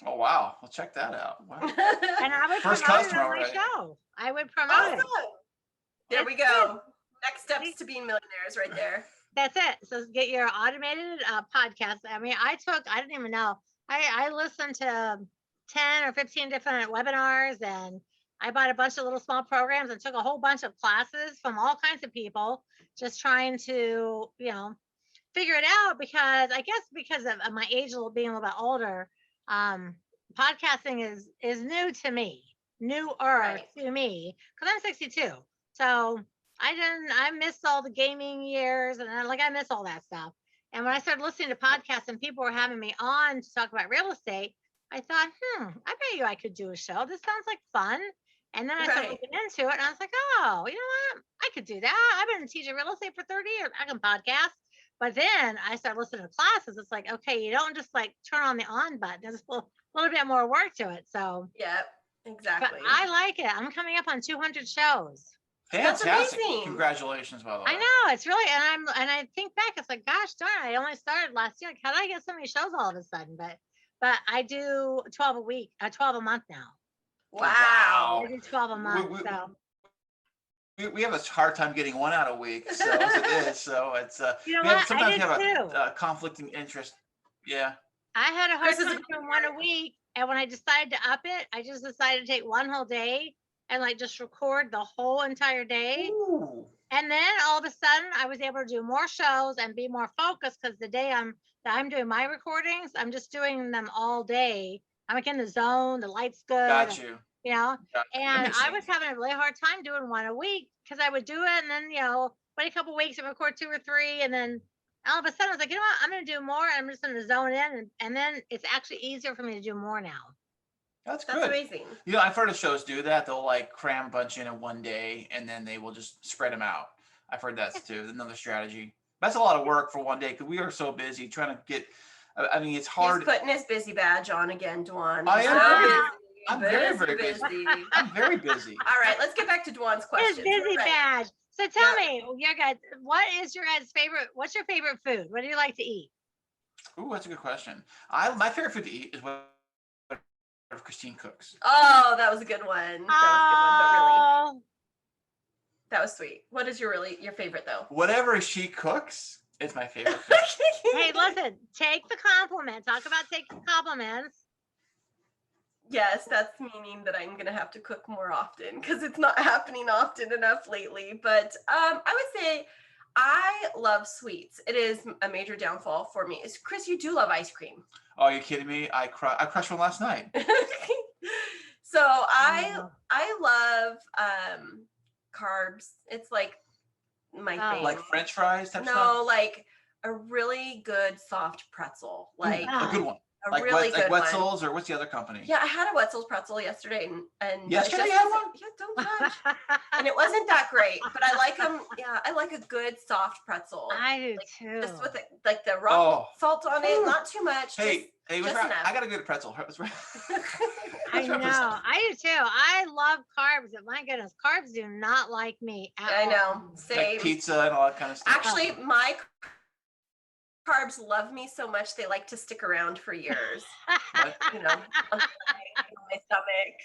Oh wow. Well, check that out. Wow. and I would First promote it customer on my already. show. I would promote Awesome. it. There we go. Next steps to being millionaires right there. That's it. So get your automated podcast. I mean, I didn't even know. I listened to 10 or 15 different webinars, and I bought a bunch of little small programs and took a whole bunch of classes from all kinds of people, just trying to, figure it out, because I guess because of my age being a little bit older, podcasting is new to me, newer Right. to me, because I'm 62. So I missed all the gaming years, and I miss all that stuff. And when I started listening to podcasts and people were having me on to talk about real estate, I thought, I bet you I could do a show. This sounds like fun. And then I started Right. looking into it, and I was like, oh, you know what? I could do that. I've been teaching real estate for 30 years. I can podcast. But then I started listening to classes. It's like, okay, you don't just like turn on the on button. There's a little bit more work to it. So, Yep. but Exactly. I like it. I'm coming up on 200 shows. That's Fantastic. amazing. Congratulations, by the way. I know, it's really, and I think back, it's like, gosh darn, I only started last year. Like, how did I get so many shows all of a sudden? But I do 12 a week, 12 a month now. Wow. I do 12 a month. we- So We have a hard time getting one out a week, so as it is. So it's you know we have, what? I sometimes did we have too. a conflicting interest. Yeah. I had a hard Kris is time doing one a week, and when I decided to up it, I just decided to take one whole day and like just record the whole entire day. Ooh. And then all of a sudden, I was able to do more shows and be more focused, because the day I'm doing my recordings, I'm just doing them all day. I'm like in the zone. The light's good. Got you. You know, Got you. That and makes I sense. was having a really hard time doing one a week, because I would do it and then, wait a couple weeks and record 2 or 3. And then all of a sudden I was like, you know what, I'm going to do more. I'm just going to zone in. And then it's actually easier for me to do more now. That's That's good. amazing. You know, I've heard of shows do that. They'll like cram a bunch in one day and then they will just spread them out. I've heard that too. Another strategy. That's a lot of work for one day because we are so busy trying to get. I mean, it's hard. He's putting his busy badge on again, Dwan. I am I'm very busy. I'm very busy. All right, let's get back to Dwan's question. His busy badge. So tell me, your guys, what's your favorite food? What do you like to eat? Ooh, that's a good question. My favorite food to eat is what Kristine cooks. Oh, that was a good one. But really, that was sweet. What is your favorite though? Whatever she cooks is my favorite food. Hey, listen, take the compliment. Talk about taking compliments. Yes, that's meaning that I'm gonna have to cook more often because it's not happening often enough lately. But I would say I love sweets. It is a major downfall for me. Kris, you do love ice cream. Oh, are you kidding me? I crushed one last night. So I love carbs. It's like my thing. Like French fries type stuff? No, like a really good soft pretzel. Like a good one. A really good one. Wetzel's, or what's the other company? Yeah, I had a Wetzel's pretzel yesterday, and yesterday you had one? Yeah, don't judge. And it wasn't that great, but I like them. Yeah, I like a good soft pretzel. I do too. Just with the rock salt on it, not too much. Hey, just enough. I gotta get a pretzel. I know. I do too. I love carbs, but my goodness, carbs do not like me at all. I know. Same. Like pizza and all that kind of stuff. Actually, my carbs love me so much they like to stick around for years. You know, on my stomach.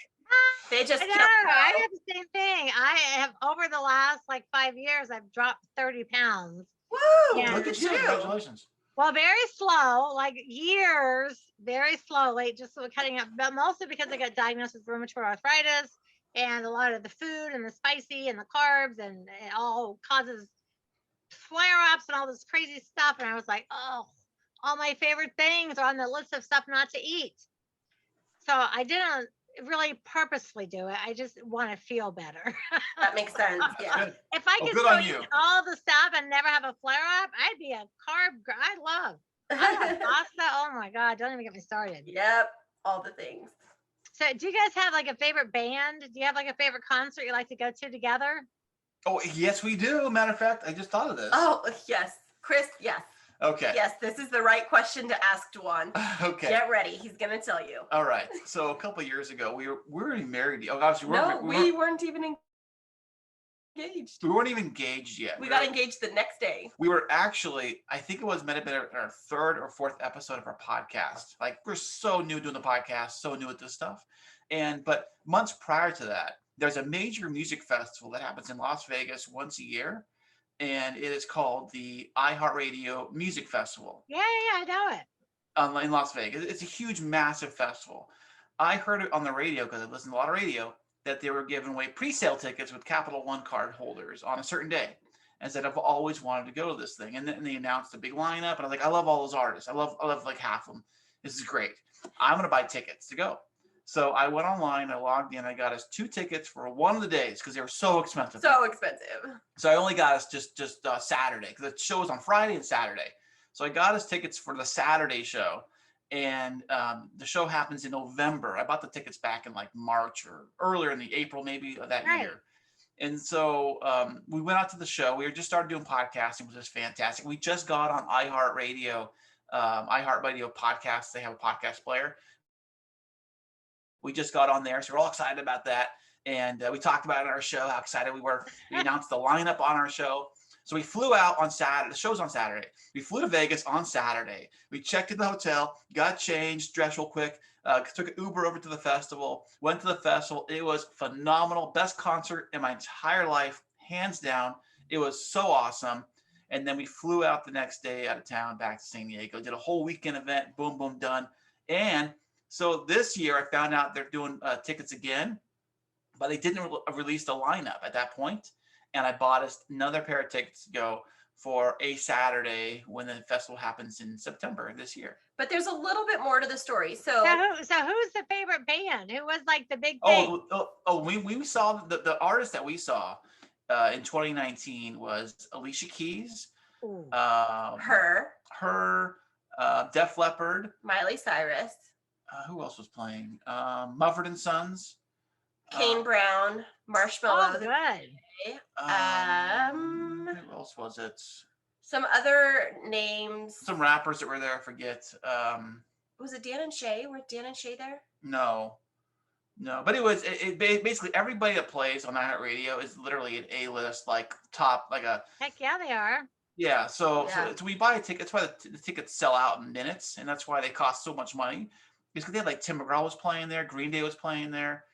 They just I have the same thing. I have over the last 5 years, I've dropped 30 pounds. Woo! Yeah. Look at you. Congratulations. Well, very slow, years, very slowly, just cutting up, but mostly because I got diagnosed with rheumatoid arthritis and a lot of the food and the spicy and the carbs and it all causes flare-ups and all this crazy stuff. And I was like, oh, all my favorite things are on the list of stuff not to eat. So I didn't really purposefully do it. I just want to feel better. That makes sense. Yeah. If I could still eat all the stuff and never have a flare-up, I'd be a carb. I love pasta. Oh my God, don't even get me started. Yep, all the things. So do you guys have a favorite band? Do you have a favorite concert you like to go to together? Oh, yes, we do. Matter of fact, I just thought of this. Oh, yes. Kris, yes. Okay. Yes, this is the right question to ask Dwan. Okay. Get ready. He's going to tell you. All right. So a couple of years ago, we were already married. Oh, obviously, we weren't even engaged. We weren't even engaged yet. We got engaged the next day. We were actually, I think it might have been our third or fourth episode of our podcast. We're so new doing the podcast, so new at this stuff. But months prior to that, there's a major music festival that happens in Las Vegas once a year. And it is called the iHeartRadio Music Festival. Yeah, I know it. In Las Vegas. It's a huge, massive festival. I heard it on the radio because I listen to a lot of radio that they were giving away pre-sale tickets with Capital One card holders on a certain day. And said, I've always wanted to go to this thing. And then they announced a big lineup. And I was like, I love all those artists. I love half of them. This is great. I'm going to buy tickets to go. So I went online, I logged in, I got us 2 tickets for one of the days because they were so expensive. So expensive. So I only got us just Saturday because the show was on Friday and Saturday. So I got us tickets for the Saturday show. And the show happens in November. I bought the tickets back in March or earlier in the April maybe of that year. And so we went out to the show. We just started doing podcasting, which was fantastic. We just got on iHeartRadio Podcast. They have a podcast player. We just got on there, so we're all excited about that. And we talked about it on our show, how excited we were. We announced the lineup on our show. So we flew out on Saturday. The show's on Saturday. We flew to Vegas on Saturday. We checked in the hotel, got changed, dressed real quick, took an Uber over to the festival, went to the festival. It was phenomenal. Best concert in my entire life, hands down. It was so awesome. And then we flew out the next day out of town back to San Diego, did a whole weekend event, boom, boom, done. And so this year I found out they're doing tickets again, but they didn't release the lineup at that point. And I bought us another pair of tickets to go for a Saturday when the festival happens in September this year. But there's a little bit more to the story. So who's the favorite band? Who was the big thing? We saw the artist that we saw in 2019 was Alicia Keys. Her, Def Leppard, Miley Cyrus, Who else was playing? Mumford and Sons. Kane Brown, Marshmallow. Oh, good. Who else was it? Some other names. Some rappers that were there. I forget. Was it Dan and Shay? Were Dan and Shay there? No, but it basically everybody that plays on iHeartRadio is literally an A-list, like top, like a. Heck yeah, they are. Yeah, so we buy a ticket. That's why the tickets sell out in minutes, and that's why they cost so much money. Because they had like Tim McGraw was playing there, Green Day was playing there.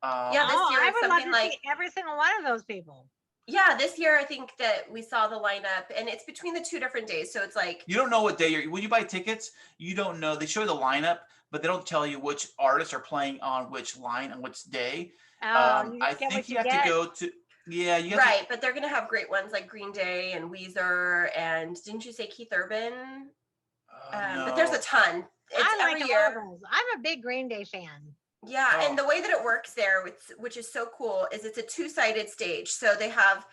This year I would love to like see every single one of those people. Yeah, this year I think that we saw the lineup, and it's between the 2 different days. So it's like you don't know what day when you buy tickets. You don't know. They show you the lineup, but they don't tell you which artists are playing on which line on which day. I think you have to go to. Yeah, you have right, but they're gonna have great ones like Green Day and Weezer, and didn't you say Keith Urban? No. But there's a ton. It's I like every year. I'm a big Green Day fan. Yeah, and the way that it works there, which is so cool, is it's a 2-sided stage. So they have,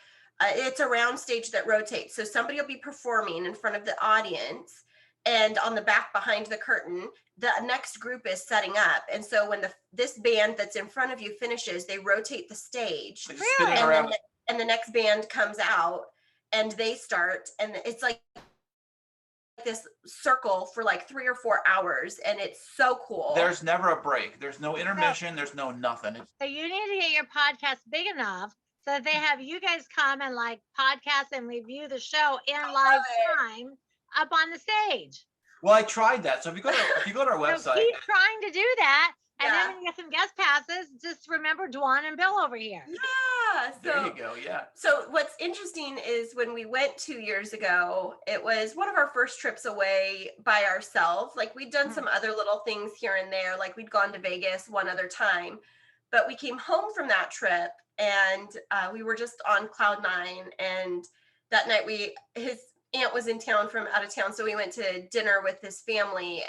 it's a round stage that rotates. So somebody will be performing in front of the audience, and on the back behind the curtain, the next group is setting up. And so when this band that's in front of you finishes, they rotate the stage, Really? and the next band comes out, and they start, and it's like this circle for like 3 or 4 hours, and it's so cool. There's never a break. There's no intermission. There's no nothing. So you need to get your podcast big enough so that they have you guys come and like podcast and review the show in live time up on the stage. Well, I tried that. So if you go to our website, so keep trying to do that. And Yeah. then when you get some guest passes, just remember Dwan and Bill over here. Yeah. there you go. Yeah. So what's interesting is when we went 2 years ago, it was one of our first trips away by ourselves. Like we'd done some other little things here and there, like we'd gone to Vegas one other time, but we came home from that trip, and we were just on cloud 9. And that night his aunt was in town from out of town, so we went to dinner with his family,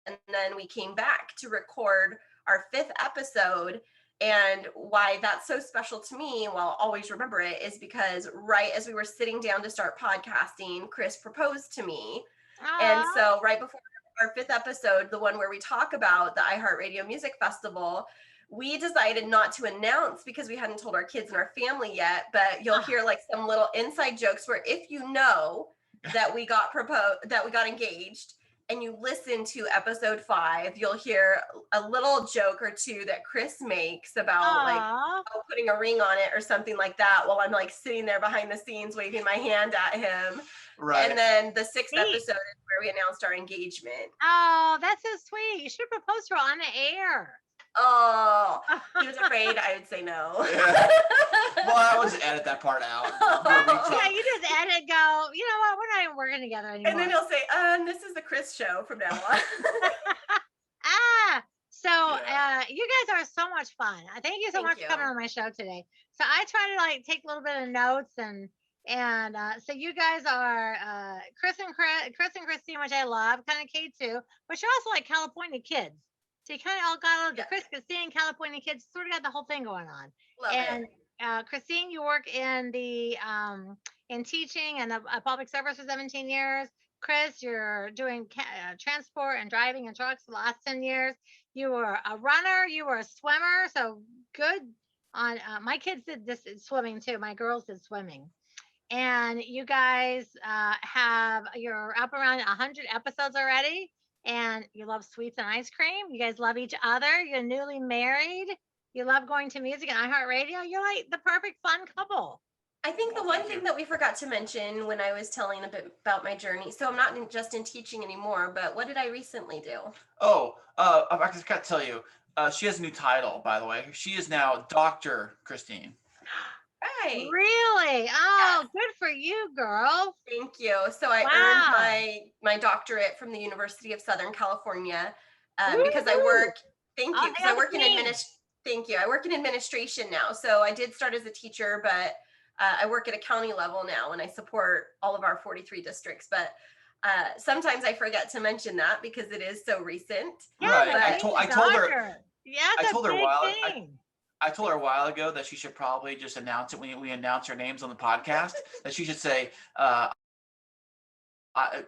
and then we came back to record our 5th episode. And why that's so special to me, well, I'll always remember it, is because right as we were sitting down to start podcasting, Kris proposed to me. Aww. And so right before our 5th episode, the one where we talk about the iHeartRadio Music Festival, we decided not to announce because we hadn't told our kids and our family yet, but you'll hear like some little inside jokes where if you know that we got engaged, and you listen to episode 5, you'll hear a little joke or two that Kris makes about like putting a ring on it or something like that, while I'm like sitting there behind the scenes waving my hand at him. Right. And then the 6th episode is where we announced our engagement. Oh, that's so sweet. You should propose to her on the air. Oh, he was afraid I would say no. Yeah. Well, I would just edit that part out. Yeah, you just edit, go, you know what, we're not even working together anymore. And then he'll say, this is the Kris show from now on. You guys are so much fun. Thank you so much for coming on my show today. So I try to like take a little bit of notes, and so you guys are Kris and Kristine, which I love, kind of K2, but you're also like California kids. So you kind of all got the Kris Kristine, California kids, sort of got the whole thing going on. Love it. Kristine, you work in the in teaching and public service for 17 years. Kris, you're doing transport and driving in trucks the last 10 years. You were a runner, you were a swimmer, so good on my kids did this swimming too. My girls did swimming. And you guys you're up around 100 episodes already, and you love sweets and ice cream. You guys love each other. You're newly married. You love going to music and iHeartRadio. You're like the perfect fun couple. I think the one thing that we forgot to mention when I was telling a bit about my journey, so I'm not just in teaching anymore, but what did I recently do? Oh, I just got to tell you, she has a new title, by the way. She is now Dr. Kristine. Right. Really? Oh, good for you, girl. Thank you. So I earned my doctorate from the University of Southern California because I work. Thank you. Because I work in I work in administration now. So I did start as a teacher, but I work at a county level now, and I support all of our 43 districts. But sometimes I forget to mention that because it is so recent. Yeah, right. I told her. Yeah, I told her a while ago that she should probably just announce it when we announce our names on the podcast. That she should say,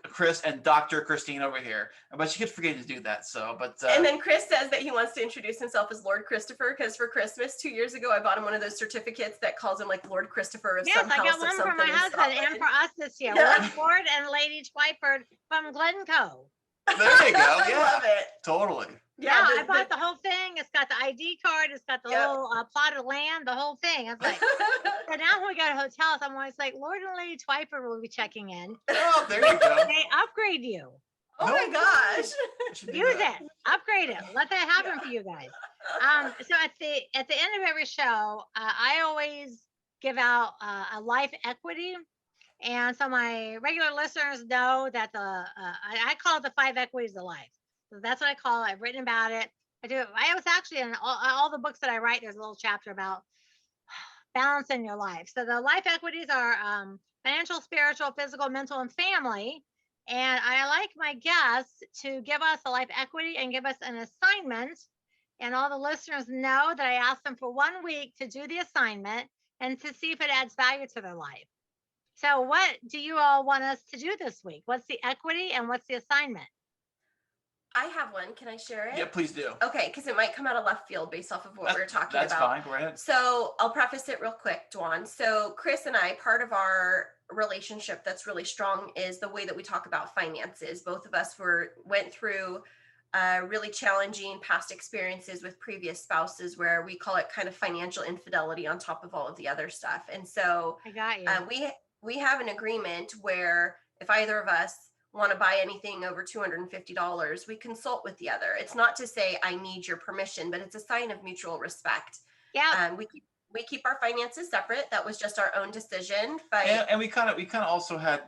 Kris and Dr. Kristine over here, but she keeps forgetting to do that. So, but and then Kris says that he wants to introduce himself as Lord Christopher because for Christmas 2 years ago, I bought him one of those certificates that calls him like Lord Christopher of some house. Yes, I got one for my husband and for us this year. Lord and Lady Twyford from Glencoe. There you go. I Yeah, love it. totally. Yeah, I bought the whole thing. It's got the ID card. It's got the little plot of land, the whole thing. I was like, so now when we go to hotels, I'm always like, Lord and Lady Twyford will be checking in. Oh, there you go. They upgrade you. Oh my gosh. Use it. Upgrade it. Let that happen for you guys. So at the end of every show, I always give out a life equity. And so my regular listeners know that I call it the 5 equities of life. So that's what I call it. I've written about it. I was actually in all the books that I write, there's a little chapter about balance in your life. So the life equities are financial, spiritual, physical, mental, and family. And I like my guests to give us a life equity and give us an assignment. And all the listeners know that I ask them for 1 week to do the assignment and to see if it adds value to their life. So what do you all want us to do this week? What's the equity and what's the assignment? I have one. Can I share it? Yeah, please do. Okay, because it might come out of left field based off of what we're talking That's about. fine. Go ahead. So I'll preface it real quick, Dwan. So Kris and I, part of our relationship that's really strong is the way that we talk about finances. Both of us went through really challenging past experiences with previous spouses where we call it kind of financial infidelity on top of all of the other stuff. And so I got you. We have an agreement where if either of us want to buy anything over $250, we consult with the other. It's not to say I need your permission, but it's a sign of mutual respect. Yeah. We keep our finances separate. That was just our own decision. But and we kind of also had.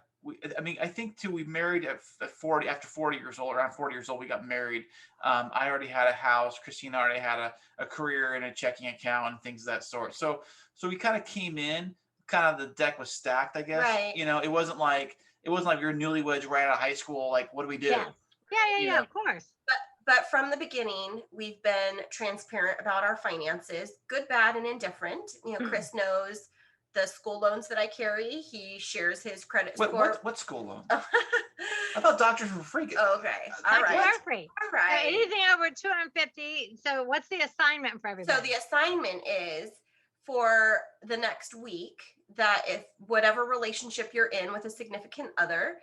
I think too. We married at 40. After 40 years old, around 40 years old, we got married. I already had a house. Kristine already had a career and a checking account and things of that sort. So we kind of came in. Kind of the deck was stacked, I guess. Right. It wasn't like we were newlyweds right out of high school. Like, what do we do? Yeah, of course. But from the beginning, we've been transparent about our finances, good, bad, and indifferent. Kris knows the school loans that I carry. He shares his credit score. What school loan? I thought doctors were free. Okay. All right. Doctors are free. All right. So anything over 250. So what's the assignment for everybody? So the assignment is for the next week that if whatever relationship you're in with a significant other,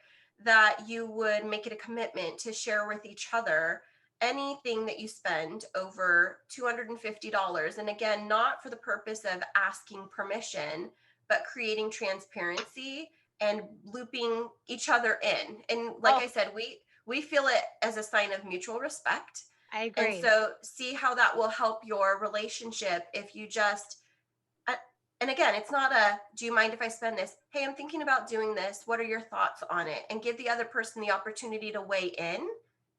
that you would make it a commitment to share with each other anything that you spend over $250. And again, not for the purpose of asking permission, but creating transparency and looping each other in. And like I said, we feel it as a sign of mutual respect. I agree. And so see how that will help your relationship if you just, and again, it's not do you mind if I spend this? Hey, I'm thinking about doing this. What are your thoughts on it? And give the other person the opportunity to weigh in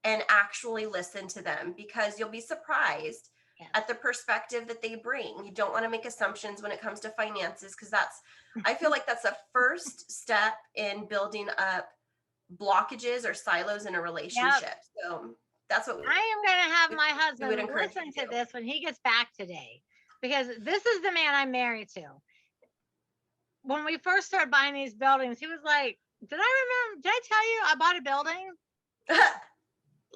and actually listen to them, because you'll be surprised at the perspective that they bring. You don't want to make assumptions when it comes to finances, because I feel like that's a first step in building up blockages or silos in a relationship. Yep. So that's what I am going to have my husband listen to this when he gets back today, because this is the man I'm married to. When we first started buying these buildings, he was like, did I tell you I bought a building?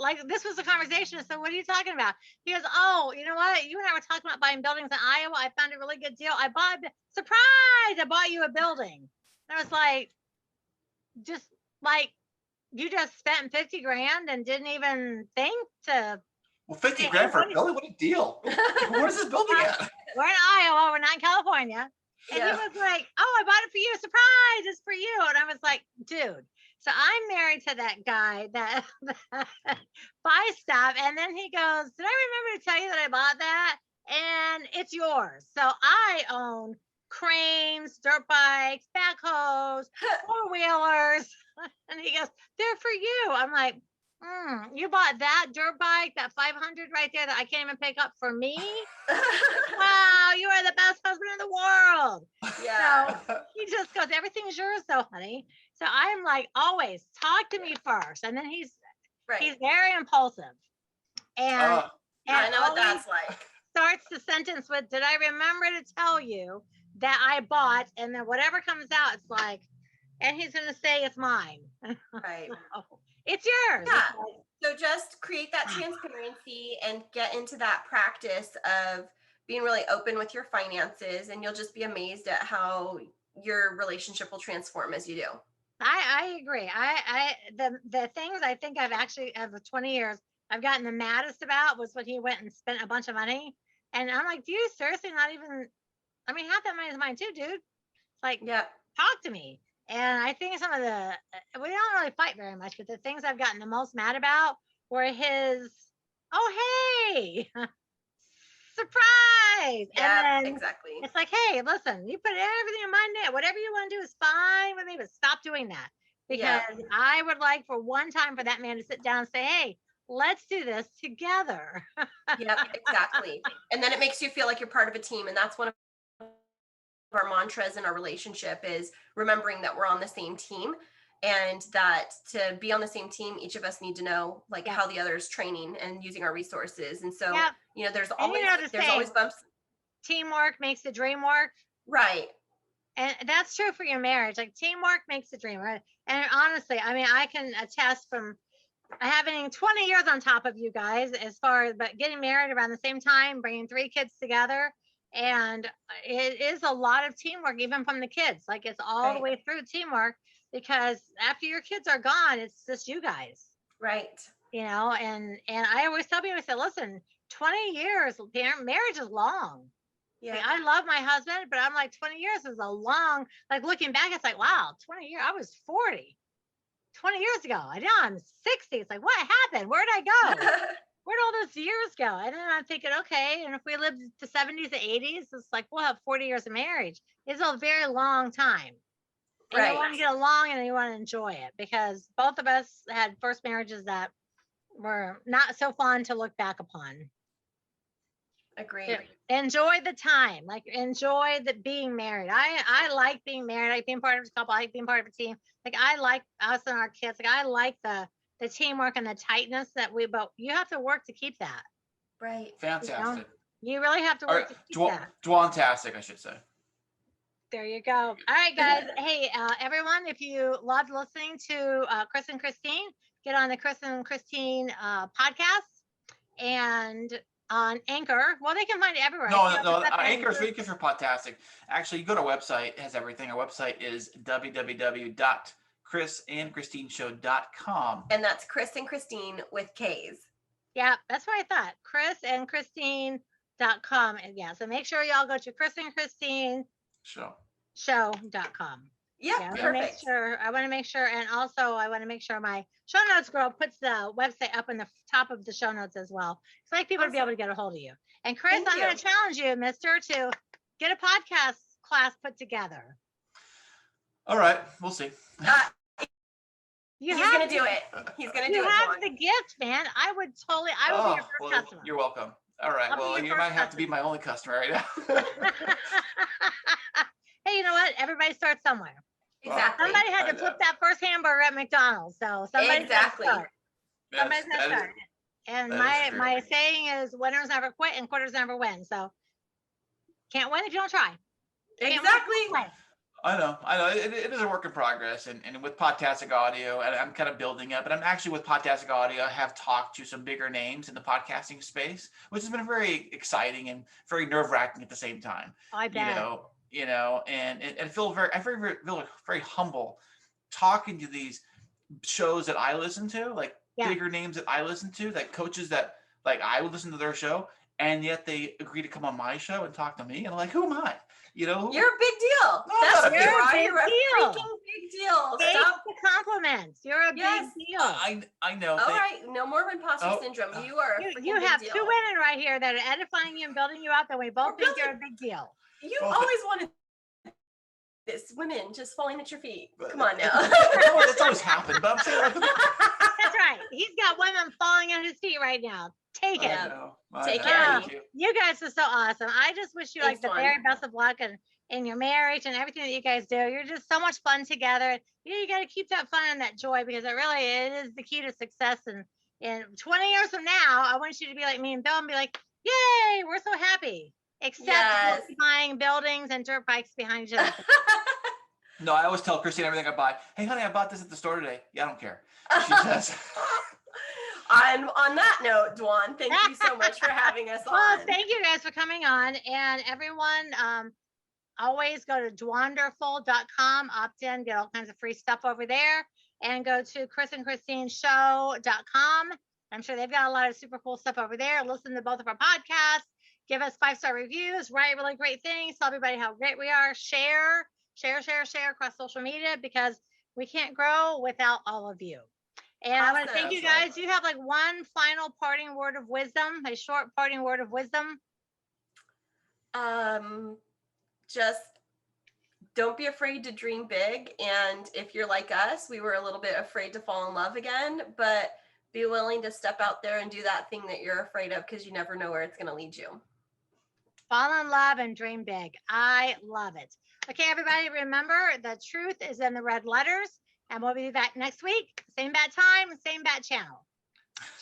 Like, this was the conversation. So what are you talking about? He goes, oh, you know what? You and I were talking about buying buildings in Iowa. I found a really good deal. I bought you a building. And I was like, you just spent 50 grand and didn't even think to. Well, 50 grand for a building? What a deal. Where's this building at? We're in Iowa. We're not in California. And he was like, oh, I bought it for you. Surprise, it's for you. And I was like, dude. So I'm married to that guy that buys stuff. And then he goes, did I remember to tell you that I bought that? And it's yours. So I own cranes, dirt bikes, backhoes, four-wheelers. And he goes, they're for you. I'm like, you bought that dirt bike, that 500 right there that I can't even pick up for me? Wow, you are the best husband in the world. Yeah. So he just goes, everything's yours though, honey. So I'm like, always talk to me first. And then he's very impulsive. And I know what that's like. Starts the sentence with, did I remember to tell you that I bought? And then whatever comes out, it's like, and he's going to say it's mine. Right. It's yours. Yeah. So just create that transparency and get into that practice of being really open with your finances, and you'll just be amazed at how your relationship will transform as you do. I agree. The things I think I've actually, over 20 years, I've gotten the maddest about was when he went and spent a bunch of money. And I'm like, do you seriously not even, I mean, half that money is mine too, dude. It's like, talk to me. And I think some of the, we don't really fight very much, but the things I've gotten the most mad about were his, oh, hey, surprise. Yeah, and then exactly. It's like, hey, listen, you put everything in my net. Whatever you want to do is fine with me, but stop doing that. Because I would like for one time for that man to sit down and say, hey, let's do this together. Yep, exactly. And then it makes you feel like you're part of a team. And that's one of our mantras in our relationship is remembering that we're on the same team, and that to be on the same team, each of us need to know like how the other is training and using our resources. And so, you know, there's always bumps. Teamwork makes the dream work. Right. And that's true for your marriage. Like teamwork makes the dream. Right? And honestly, I mean, I can attest from having 20 years on top of you guys as far as, but getting married around the same time, bringing 3 kids together. And it is a lot of teamwork, even from the kids. Like it's all the way through teamwork, because after your kids are gone, it's just you guys. Right. You know, and I always tell people, I say, listen, 20 years, marriage is long. Yeah. Like, I love my husband, but I'm like, 20 years is a long, like looking back, it's like, wow, 20 years, I was 40, 20 years ago. I know I'm 60. It's like, what happened? Where'd I go? Where'd all those years go? And then I'm thinking, okay, and if we lived to 70s and 80s, it's like, we'll have 40 years of marriage. It's a very long time. And you want to get along and you want to enjoy it, because both of us had first marriages that were not so fun to look back upon. Agreed. Enjoy the time, like enjoy the being married. I like being married. I like being part of a couple. I like being part of a team. Like I like us and our kids. Like I like the teamwork and the tightness that but you have to work to keep that. Right. Fantastic. You really have to work to keep that. Dwantastic, I should say. There you go. All right, guys. Hey, everyone, if you loved listening to Kris and Kristine, get on the Kris and Kristine podcast and on Anchor. Well, they can find it everywhere. No, Anchor is free for Podtastic. Actually, you go to our website. It has everything. Our website is www.krisandkristineshow.com. And that's Kris and Kristine with K's. Yeah, that's what I thought. krisandkristine.com. And yeah, so make sure y'all go to krisandkristineshow.com. Yeah, perfect. I want to make sure, and also I want to make sure my show notes girl puts the website up in the top of the show notes as well. So I like people to be able to get a hold of you. And Kris, I'm going to challenge you, mister, to get a podcast class put together. All right, we'll see. He's going to do it. He's going to do it. You have the gift, man. I will be your first customer. You're welcome. All right. Well, you might have to be my only customer right now. Hey, you know what? Everybody starts somewhere. Exactly. Somebody had to flip that first hamburger at McDonald's. So somebody's got to start. Somebody's got to start. And my saying is winners never quit and quitters never win. So can't win if you don't try. Exactly. I know. It is a work in progress, and with Podtastic Audio, and I'm kind of building up. And I'm actually with Podtastic Audio, I have talked to some bigger names in the podcasting space, which has been very exciting and very nerve-wracking at the same time. I bet. You know, and I feel very humble talking to these shows that I listen to, like bigger names that I listen to, like coaches that like I would listen to their show, and yet they agree to come on my show and talk to me, and I'm like, who am I? You know, you're a big deal. You're a big deal. Stop the compliments. You're a big deal. I know. All right, no more imposter syndrome. You are. You have two women right here that are edifying you and building you up, and we both think you're a big deal. You always wanted this, women just falling at your feet. Come on now. That's always happened, but I'm saying that's right. He's got women falling at his feet right now. Take it. Take it. You guys are so awesome. I just wish you the very best of luck in your marriage and everything that you guys do. You're just so much fun together. You got to keep that fun and that joy, because it is the key to success. And in 20 years from now, I want you to be like me and Bill and be like, yay, we're so happy. Except buying buildings and dirt bikes behind each other. No, I always tell Kristine everything I buy. Hey, honey, I bought this at the store today. Yeah, I don't care. She says. On that note, Dwan, thank you so much for having us on. Well, thank you guys for coming on. And everyone, always go to Dwanderful.com, opt in, get all kinds of free stuff over there. And go to KrisandKristineShow.com. I'm sure they've got a lot of super cool stuff over there. Listen to both of our podcasts. Give us 5-star reviews. Write really great things. Tell everybody how great we are. Share across social media, because we can't grow without all of you. And I want to thank you guys. Do you have like one final parting word of wisdom, a short parting word of wisdom? Just don't be afraid to dream big. And if you're like us, we were a little bit afraid to fall in love again, but be willing to step out there and do that thing that you're afraid of, because you never know where it's going to lead you. Fall in love and dream big. I love it. Okay, everybody, remember, the truth is in the red letters, and we'll be back next week. Same bad time, same bad channel.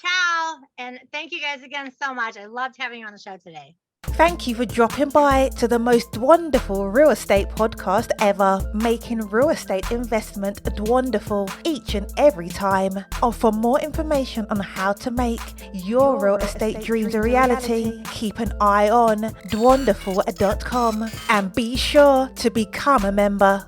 Ciao. And thank you guys again so much. I loved having you on the show today. Thank you for dropping by to the most wonderful real estate podcast ever, making real estate investment wonderful each and every time. And for more information on how to make your real estate dreams a reality, keep an eye on Dwanderful.com and be sure to become a member.